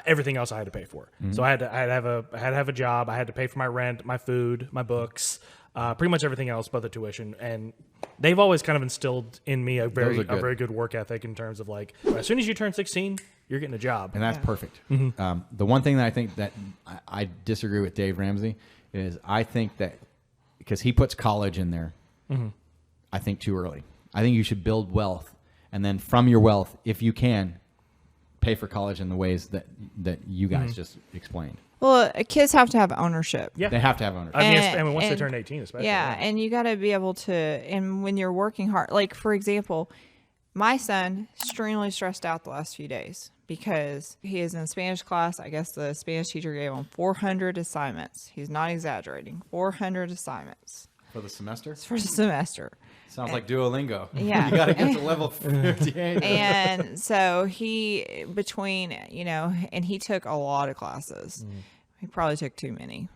everything else I had to pay for. So I had to have a job. I had to pay for my rent, my food, my books, pretty much everything else but the tuition. And they've always kind of instilled in me a very good work ethic in terms of like, as soon as you turn 16, you're getting a job. And that's perfect. The one thing that I think that I disagree with Dave Ramsey is I think that because he puts college in there, I think too early. I think you should build wealth, and then from your wealth, if you can, pay for college in the ways that you guys just explained. Well, kids have to have ownership. Yeah. They have to have ownership. I mean, once they turn 18, especially. Yeah, and you got to be able to, and when you're working hard, like for example, my son extremely stressed out the last few days because he is in Spanish class. I guess the Spanish teacher gave him 400 assignments. He's not exaggerating. 400 assignments. For the semester? For the semester. Sounds like Duolingo. Yeah. You got to get to level 58. And so he, and he took a lot of classes. He probably took too many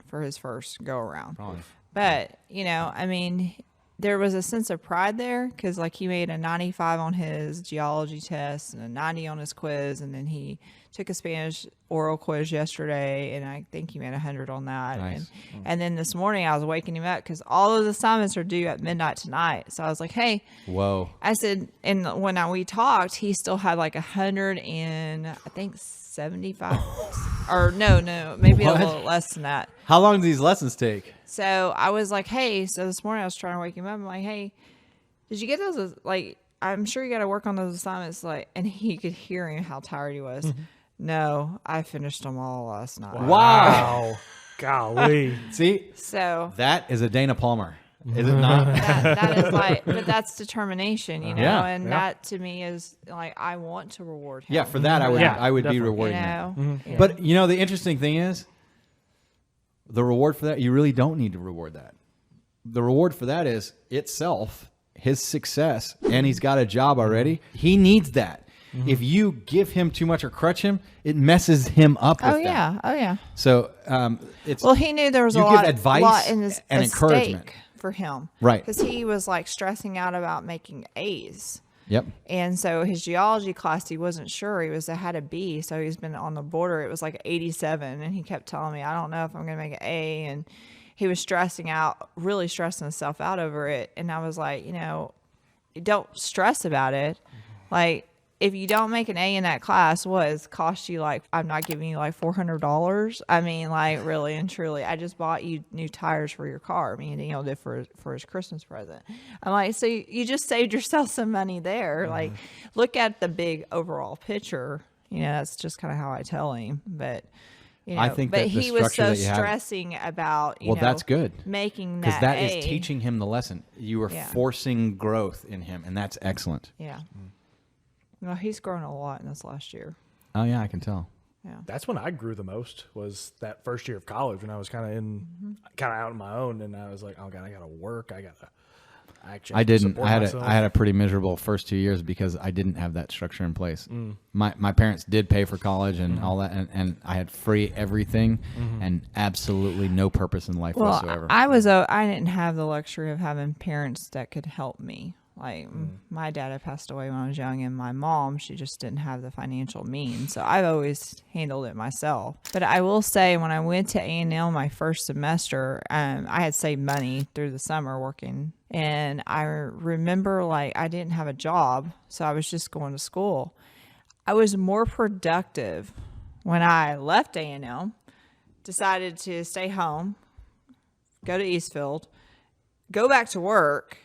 for his first go around. Probably. But, I mean, there was a sense of pride there because, like, he made a 95 on his geology test and a 90 on his quiz, and then he took a Spanish oral quiz yesterday, and I think he made 100 on that. Nice. And then this morning I was waking him up because all of the assignments are due at midnight tonight. So I was like, hey. Whoa. I said, and when we talked, he still had like 100 and I think 75 or no, maybe What? a little less than that. How long do these lessons take? So I was like, hey, so this morning I was trying to wake him up. I'm like, hey, did you get those? Like, I'm sure you got to work on those assignments. Like, and he could hear him how tired he was. No, I finished them all last night. Wow. Golly. See, So that is a Dana Palmer. Is it not? that is like, but that's determination, Yeah. and that to me is like, I want to reward him. Yeah, for that I would Yeah, I would be definitely. rewarding You him. know, But the interesting thing is, the reward for that, you really don't need to reward that. The reward for that is itself, his success, and he's got a job already. He needs that. If you give him too much or crutch him, it messes him up with that. Oh yeah. So it's Well, he knew there was you a give lot, advice lot in his and a encouragement. stake for him, Right. Because he was like stressing out about making A's. Yep. And so his geology class, he wasn't sure. He had a B, so he's been on the border. It was like 87, and he kept telling me, I don't know if I'm going to make an A. And he was stressing out, really stressing himself out over it. And I was like, don't stress about it. Like, if you don't make an A in that class, what is cost you like, I'm not giving you like $400. I mean, like, really and truly, I just bought you new tires for your car. Me and Daniel did for his Christmas present. I'm like, so you just saved yourself some money there. Like, look at the big overall picture. That's just kind of how I tell him. But, I think but that the he was structure so that you have- stressing about, Well, that's good. making Because that that A. is teaching him the lesson. You are Yeah. forcing growth in him, and that's excellent. Yeah. Well, he's grown a lot in this last year. Oh yeah, I can tell. Yeah. That's when I grew the most, was that first year of college when I was kind of out on my own, and I was like, oh God, I got to work. I got to actually I didn't. support I had myself. I had a pretty miserable first 2 years because I didn't have that structure in place. My parents did pay for college and all that, and I had free everything and absolutely no purpose in life whatsoever. I didn't have the luxury of having parents that could help me. Like my dad had passed away when I was young, and my mom, she just didn't have the financial means. So I've always handled it myself. But I will say, when I went to A&M my first semester, I had saved money through the summer working. And I remember, like, I didn't have a job, so I was just going to school. I was more productive when I left A&M, decided to stay home, go to Eastfield, go back to work.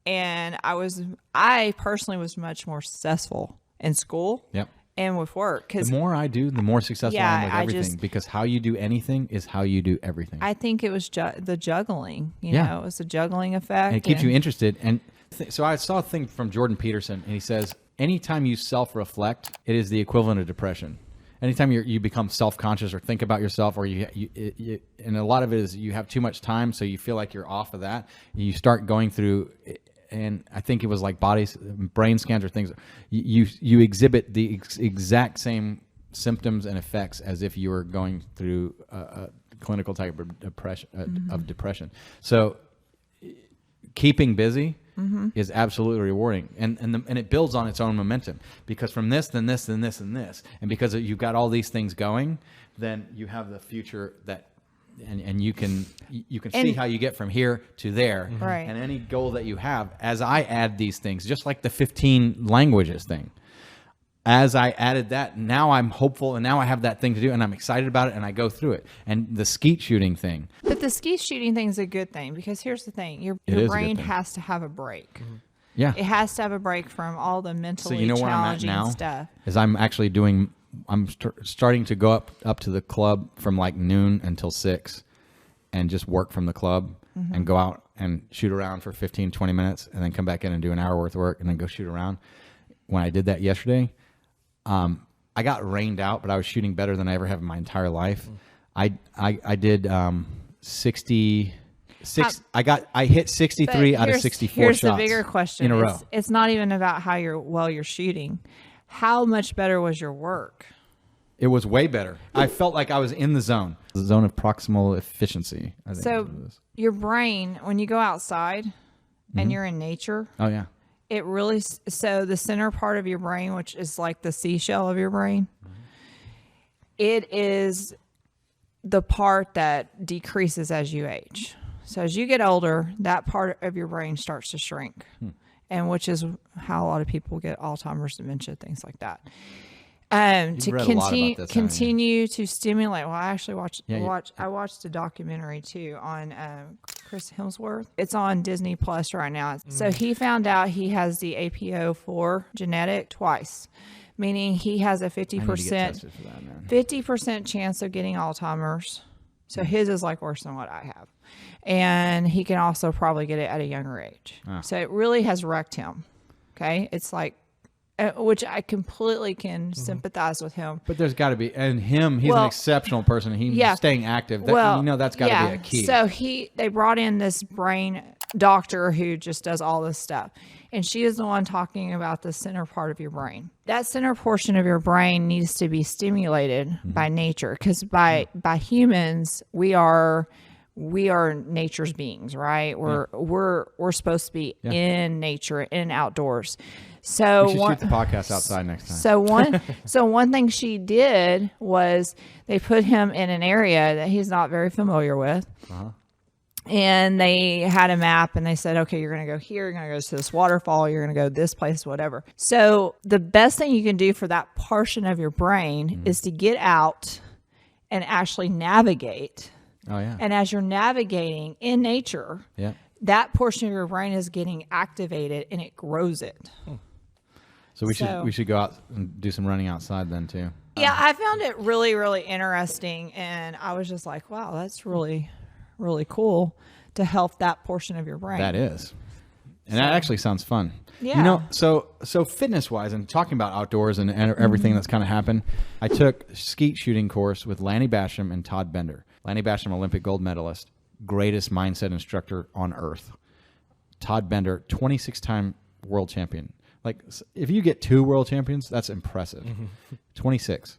And I personally was much more successful in school Yep. and with work. The Because more I do, the more successful I am with I everything. just- because how you do anything is how you do everything. I think it was the juggling. Yeah. It was a juggling effect. And it keeps you interested. And so I saw a thing from Jordan Peterson, and he says, anytime you self-reflect, it is the equivalent of depression. Anytime you become self-conscious or think about yourself, or and a lot of it is you have too much time, so you feel like you're off of that. You start going through, and I think it was like brain scans or things. You exhibit the exact same symptoms and effects as if you were going through a clinical type of depression. So keeping busy is absolutely rewarding, and it builds on its own momentum, because from this, then this, then this, and this, and because you've got all these things going, then you have the future that. And you can see how you get from here to there, Right. and any goal that you have. As I add these things, just like the 15 languages thing, as I added that, now I'm hopeful, and now I have that thing to do, and I'm excited about it, and I go through it. And the skeet shooting thing, But the skeet shooting thing is a good thing, because here's the thing: It your is a good brain thing. has to have a break. yeah. It has to have a break from all the mentally So you know where I'm at challenging now stuff. is I'm actually doing. I'm starting to go up to the club from like noon until 6, and just work from the club and go out and shoot around for 15, 20 minutes, and then come back in and do an hour worth of work, and then go shoot around. When I did that yesterday, I got rained out, but I was shooting better than I ever have in my entire life. I did 66. I hit 63 But out of here's- 64 here's shots the bigger question: in a row. It's not even about how you're shooting. How much better was your work? It was way better. I felt like I was in the zone of proximal efficiency, I think is So what it is. your brain, when you go outside and you're in nature, Oh yeah. it really, so the center part of your brain, which is like the seashell of your brain, it is the part that decreases as you age. So as you get older, that part of your brain starts to shrink, and which is how a lot of people get Alzheimer's, dementia, things like that. To read a lot about continue this, haven't you? continue to stimulate. Well, I actually Yeah. I watched a documentary too on Chris Hemsworth. It's on Disney Plus right now. So he found out he has the APO4 genetic twice, meaning he has a I need to get 50% tested for that, man. 50% chance of getting Alzheimer's. So his is like worse than what I have. And he can also probably get it at a younger age. So it really has wrecked him. Okay. It's like, which I completely can sympathize with him. But there's got to be, and him, he's an Well, exceptional person. He's yeah. staying active. That, that's got to be a key. So they brought in this brain doctor who just does all this stuff. And she is the one talking about the center part of your brain. That center portion of your brain needs to be stimulated by nature, because by humans, we are nature's beings, right? We're supposed to be in nature, in outdoors. So we should shoot the podcast outside next time. So one thing she did was they put him in an area that he's not very familiar with. And they had a map, and they said, okay, you're going to go here, you're going to go to this waterfall, you're going to go this place, whatever. So the best thing you can do for that portion of your brain is to get out and actually navigate. Oh yeah. And as you're navigating in nature, that portion of your brain is getting activated, and it grows it. So we should go out and do some running outside then too. Yeah, I found it really, really interesting, and I was just like, wow, that's really, really cool to help that portion of your brain. That is. And that actually sounds fun. Yeah. You know, so fitness wise, and talking about outdoors and everything that's kind of happened, I took a skeet shooting course with Lanny Basham and Todd Bender. Lanny Basham, Olympic gold medalist, greatest mindset instructor on earth. Todd Bender, 26-time world champion. Like, if you get 2 world champions, that's impressive. 26.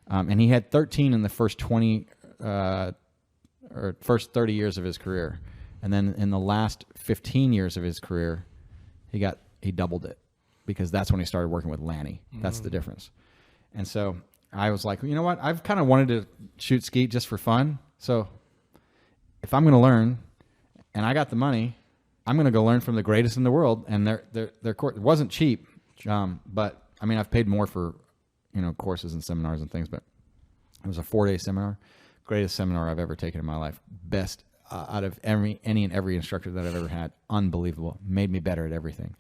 And he had 13 in the first 20 or first 30 years of his career. And then in the last 15 years of his career, he doubled it, because that's when he started working with Lanny. That's the difference. And so I was like, you know what? I've kind of wanted to shoot skeet just for fun. So if I'm going to learn and I got the money, I'm going to go learn from the greatest in the world. And their course, it wasn't cheap. But I mean, I've paid more for, courses and seminars and things, but it was a 4-day seminar. Greatest seminar I've ever taken in my life. Best out of any and every instructor that I've ever had. Unbelievable. Made me better at everything.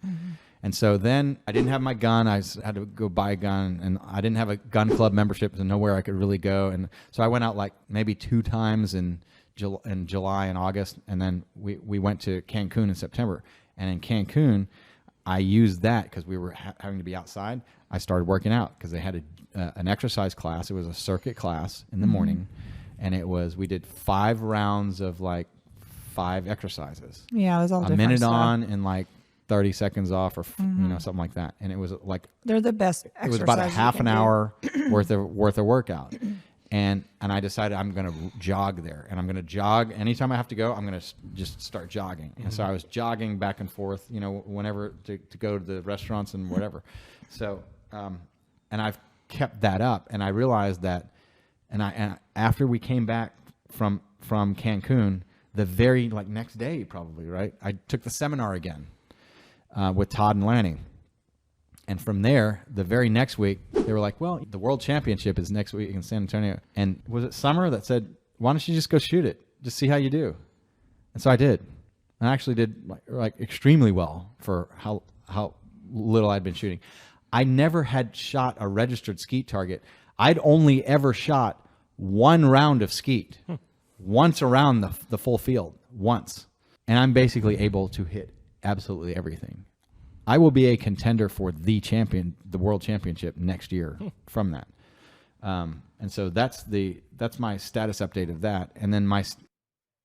And so then I didn't have my gun. I had to go buy a gun, and I didn't have a gun club membership, so nowhere I could really go. And so I went out like maybe 2 times in July and August, and then we went to Cancun in September. And in Cancun, I used that because we were having to be outside. I started working out because they had an exercise class. It was a circuit class in the morning. And we did 5 rounds of like 5 exercises. Yeah, it was all a different minute stuff. on and like 30 seconds off, or something like that. And it was like They're the best exercises. it was about a half an hour worth of workout. And I decided I'm going to jog there, and I'm going to jog anytime I have to go. I'm going to just start jogging. And so I was jogging back and forth, whenever to go to the restaurants and whatever. So, and I've kept that up, and I realized that, and after we came back from Cancun, the very next day probably, right, I took the seminar again with Todd and Lanny. And from there, the very next week, they were like, well, the World Championship is next week in San Antonio. And was it Summer that said, why don't you just go shoot it? Just see how you do. And so I did. I actually did extremely well for how little I'd been shooting. I never had shot a registered skeet target. I'd only ever shot one round of skeet, once around the full field, once. And I'm basically able to hit absolutely everything. I will be a contender for the World Championship next year from that. And so that's my status update of that. And then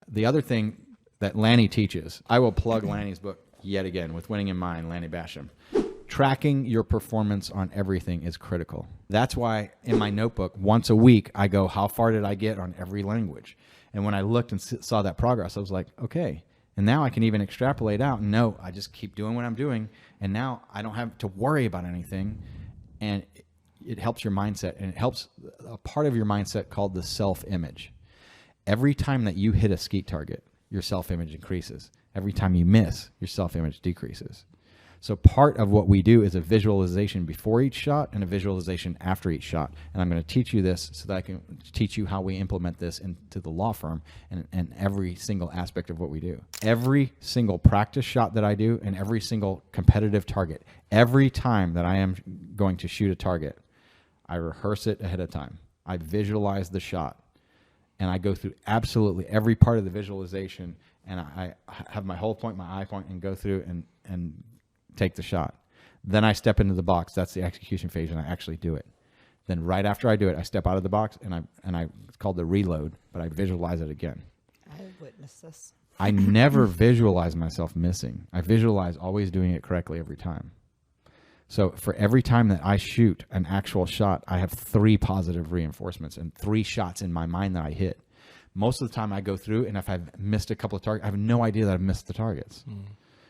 the other thing that Lanny teaches, I will plug Lanny's book yet again, With Winning in Mind, Lanny Basham. Tracking your performance on everything is critical. That's why in my notebook, once a week, I go, how far did I get on every language? And when I looked and saw that progress, I was like, okay. And now I can even extrapolate out and know I just keep doing what I'm doing. And now I don't have to worry about anything. And it helps your mindset. And it helps a part of your mindset called the self-image. Every time that you hit a skeet target, your self-image increases. Every time you miss, your self-image decreases. So part of what we do is a visualization before each shot and a visualization after each shot. And I'm going to teach you this so that I can teach you how we implement this into the law firm and every single aspect of what we do. Every single practice shot that I do and every single competitive target, every time that I am going to shoot a target, I rehearse it ahead of time. I visualize the shot and I go through absolutely every part of the visualization, and I have my whole point, my eye point, and go through and take the shot. Then I step into the box. That's the execution phase, and I actually do it. Then right after I do it, I step out of the box, and it's called the reload, but I visualize it again. I witnessed this. I never visualize myself missing. I visualize always doing it correctly every time. So for every time that I shoot an actual shot, I have 3 positive reinforcements and 3 shots in my mind that I hit. Most of the time I go through, and if I've missed a couple of targets, I have no idea that I've missed the targets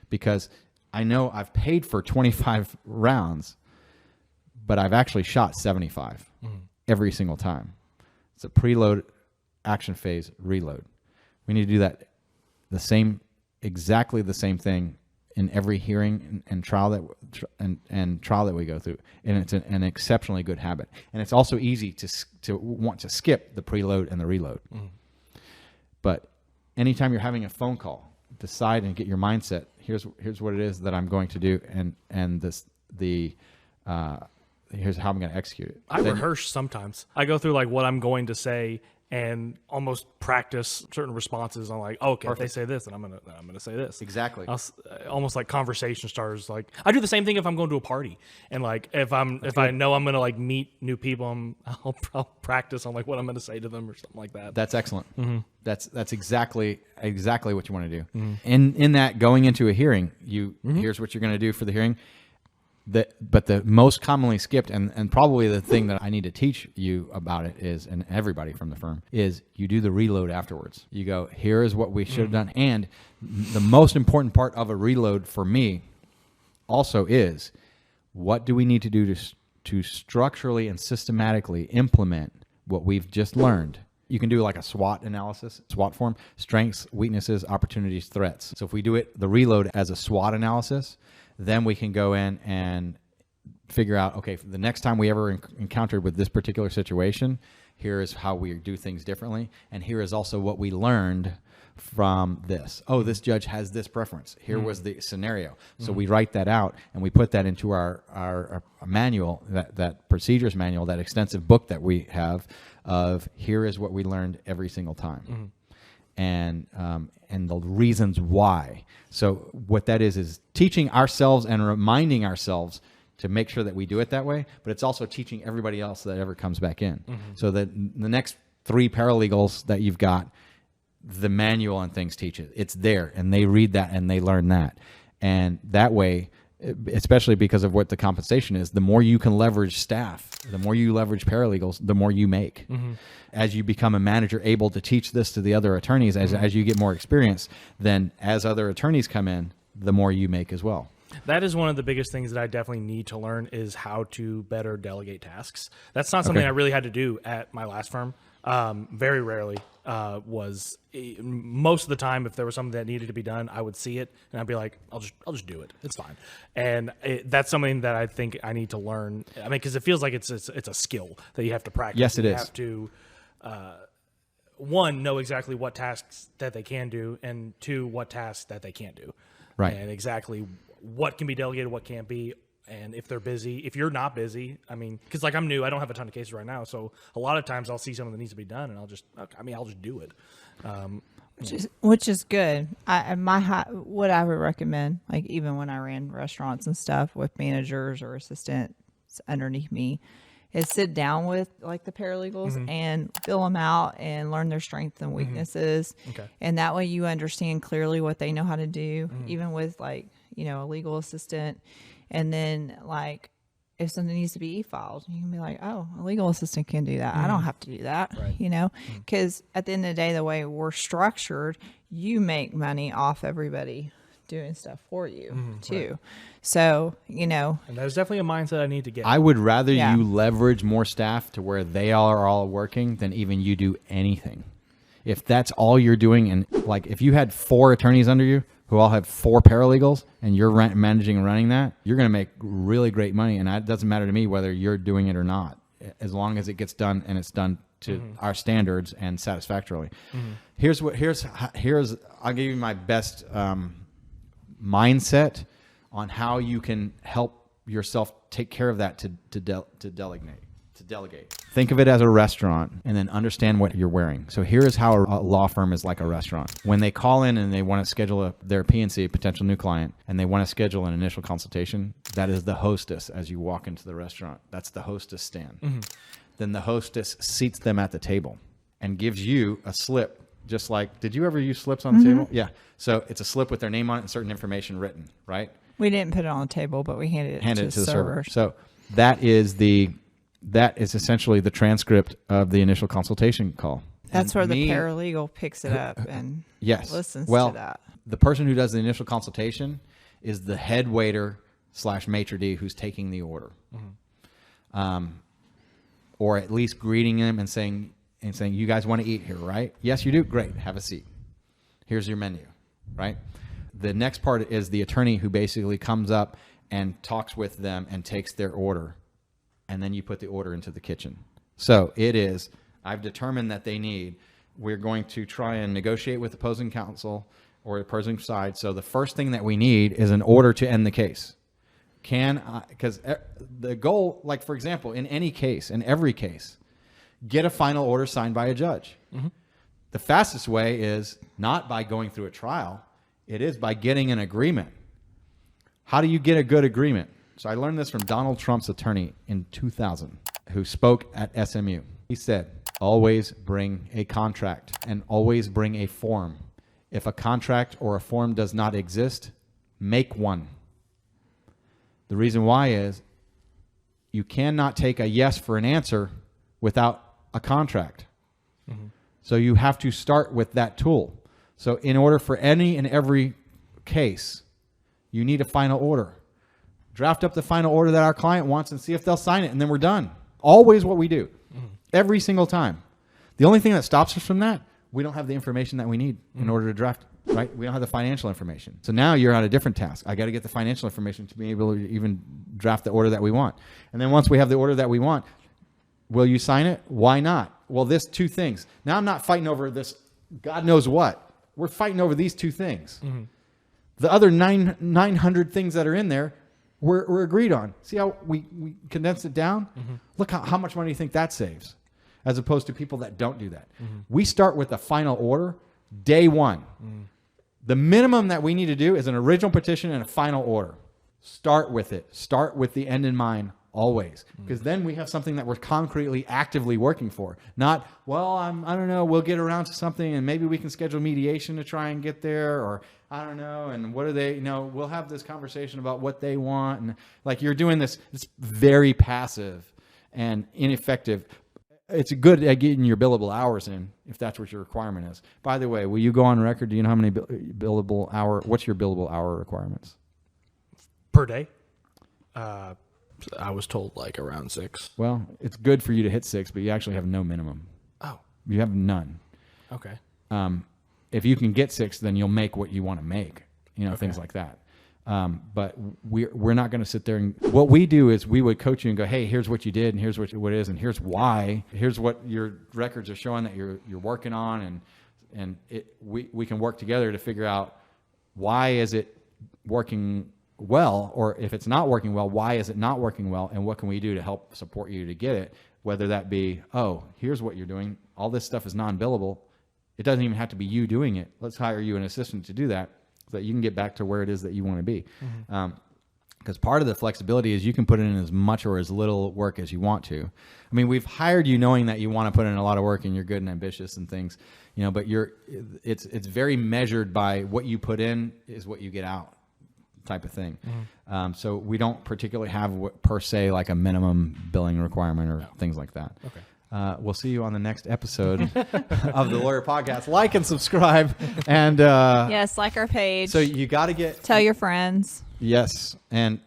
because I know I've paid for 25 rounds, but I've actually shot 75 every single time. It's a preload, action phase, reload. We need to do that exactly the same thing in every hearing and trial that we go through, and it's an exceptionally good habit. And it's also easy to want to skip the preload and the reload. But anytime you're having a phone call, decide and get your mindset. Here's what it is that I'm going to do, and here's how I'm going to execute it. I rehearse sometimes. I go through what I'm going to say and almost practice certain responses on okay, if they say this, then I'm gonna say this. Exactly. Almost like conversation starters. I do the same thing if I'm going to a party, and if I know I'm gonna meet new people, I'll practice on what I'm gonna say to them or something like that. That's excellent. That's exactly what you want to do. In that, going into a hearing, here's what you're going to do for the hearing. But the most commonly skipped, and probably the thing that I need to teach you about it is, and everybody from the firm, is you do the reload afterwards. You go, here is what we should have done. And the most important part of a reload for me also is, what do we need to do to structurally and systematically implement what we've just learned? You can do a SWOT analysis, SWOT form: strengths, weaknesses, opportunities, threats. So if we do the reload as a SWOT analysis, then we can go in and figure out, okay, the next time we ever encountered with this particular situation, here is how we do things differently. And here is also what we learned from this. Oh, this judge has this preference. Here was the scenario. So we write that out and we put that into our manual, that procedures manual, that extensive book that we have of here is what we learned every single time. And the reasons why. So what that is teaching ourselves and reminding ourselves to make sure that we do it that way, but it's also teaching everybody else that ever comes back in. So that the next 3 paralegals that you've got, the manual and things teach it. It's there, and they read that and they learn that. And that way especially because of what the compensation is. The more you can leverage staff, the more you leverage paralegals, the more you make. As you become a manager able to teach this to the other attorneys, as you get more experience, then as other attorneys come in, the more you make as well. That is one of the biggest things that I definitely need to learn is how to better delegate tasks. That's not something I really had to do at my last firm. Very rarely most of the time, if there was something that needed to be done, I would see it and I'd be like, I'll just do it. It's fine. And that's something that I think I need to learn. I mean, because it feels like it's a skill that you have to practice. Yes, it is. You have to, one, know exactly what tasks that they can do, and two, what tasks that they can't do. Right. And exactly what can be delegated, what can't be. And if they're busy, if you're not busy, I mean, because like I'm new, I don't have a ton of cases right now. So a lot of times I'll see something that needs to be done and I'll just do it. Which is good. What I would recommend, like even when I ran restaurants and stuff with managers or assistants underneath me, is sit down with like the paralegals and fill them out and learn their strengths and weaknesses. Okay. And that way you understand clearly what they know how to do, even with like, a legal assistant. And then like if something needs to be e-filed, you can be like, oh, a legal assistant can do that. I don't have to do that, Right. Because at the end of the day, the way we're structured, you make money off everybody doing stuff for you too. Right. So, And there's definitely a mindset I need to get. I would rather you leverage more staff to where they are all working than even you do anything. If that's all you're doing, and like if you had 4 attorneys under you who all have 4 paralegals and you're managing and running that, you're going to make really great money. And it doesn't matter to me whether you're doing it or not, as long as it gets done and it's done to our standards and satisfactorily. Here's I'll give you my best mindset on how you can help yourself take care of that to delegate. Think of it as a restaurant and then understand what you're wearing. So here is how a law firm is like a restaurant. When they call in and they want to schedule their P&C, potential new client, and they want to schedule an initial consultation, that is the hostess as you walk into the restaurant. That's the hostess stand. Then the hostess seats them at the table and gives you a slip. Just like, did you ever use slips on the table? Yeah. So it's a slip with their name on it and certain information written, right? We didn't put it on the table, but we handed it to the server. So that is essentially the transcript of the initial consultation call. That's where the paralegal picks it up and listens to that. The person who does the initial consultation is the head waiter / maitre d' who's taking the order. Or at least greeting them and saying, you guys want to eat here, right? Yes, you do. Great. Have a seat. Here's your menu, right? The next part is the attorney who basically comes up and talks with them and takes their order. And then you put the order into the kitchen. So it is, I've determined that they need, we're going to try and negotiate with opposing counsel or opposing side. So the first thing that we need is an order to end the case. Because the goal, like for example, in any case, in every case, get a final order signed by a judge. The fastest way is not by going through a trial. It is by getting an agreement. How do you get a good agreement? So I learned this from Donald Trump's attorney in 2000, who spoke at SMU. He said, always bring a contract and always bring a form. If a contract or a form does not exist, make one. The reason why is you cannot take a yes for an answer without a contract. So you have to start with that tool. So in order for any and every case, you need a final order. Draft up the final order that our client wants and see if they'll sign it, and then we're done. Always what we do. Every single time. The only thing that stops us from that, we don't have the information that we need in order to draft, right? We don't have the financial information. So now you're on a different task. I got to get the financial information to be able to even draft the order that we want. And then once we have the order that we want, will you sign it? Why not? Well, this 2 things. Now I'm not fighting over this God knows what. We're fighting over these 2 things. The other 900 things that are in there, we're agreed on. See how we condensed it down? Look how much money you think that saves, as opposed to people that don't do that. We start with the final order day 1. The minimum that we need to do is an original petition and a final order. Start with it. Start with the end in mind always, because then we have something that we're concretely, actively working for. Not, well, I don't know, we'll get around to something and maybe we can schedule mediation to try and get there, or I don't know, and what are they, we'll have this conversation about what they want. And like you're doing this, it's very passive and ineffective. It's good at getting your billable hours in if that's what your requirement is. By the way, will you go on record? Do you know how many billable hour? What's your billable hour requirements per day? I was told like around 6. Well, it's good for you to hit 6, but you actually have no minimum. Oh, You have none. okay. If you can get 6, then you'll make what you want to make. Things like that. But we're not going to sit there and what we do is we would coach you and go, hey, here's what you did, and here's what it is, and here's why. Here's what your records are showing that you're working on, and we can work together to figure out why is it working well, or if it's not working well, why is it not working well, and what can we do to help support you to get it? Whether that be, oh, here's what you're doing. All this stuff is non-billable. It doesn't even have to be you doing it. Let's hire you an assistant to do that, so that you can get back to where it is that you want to be. Because part of the flexibility is you can put in as much or as little work as you want to. I mean, we've hired you knowing that you want to put in a lot of work and you're good and ambitious and things, but it's very measured by what you put in is what you get out type of thing. So we don't particularly have per se like a minimum billing requirement or things like that. Okay. We'll see you on the next episode of the Lawyer Podcast. Like and subscribe, and Yes, like our page. so you got to Tell your friends. yes, and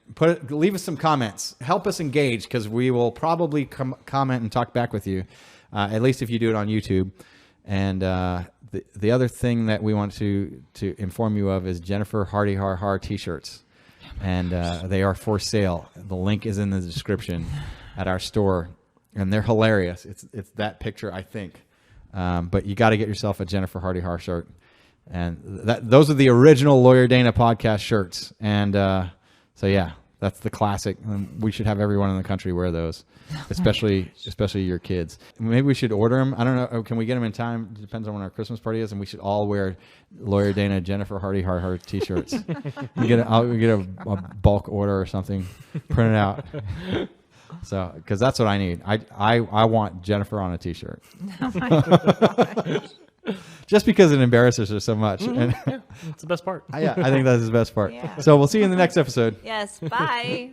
leave us some comments. Help us engage, because we will probably comment and talk back with you, at least if you do it on YouTube. And the other thing that we want to inform you of is Jennifer Hardy Har Har t-shirts, and they are for sale. The link is in the description at our store. And they're hilarious. It's that picture, I think. But you got to get yourself a Jennifer Hardy Har shirt. And those are the original Lawyer Dana podcast shirts. And so, yeah, that's the classic. And we should have everyone in the country wear those, especially your kids. Maybe we should order them. I don't know. Can we get them in time? It depends on when our Christmas party is. And we should all wear Lawyer Dana Jennifer Hardy Har Har t-shirts. I'll get a bulk order or something, print it out. So, because that's what I need. I want Jennifer on a t-shirt. Oh my gosh. Just because it embarrasses her so much. And Yeah, it's the best part. I think that's the best part. Yeah. So we'll see you in the next episode. Yes. Bye.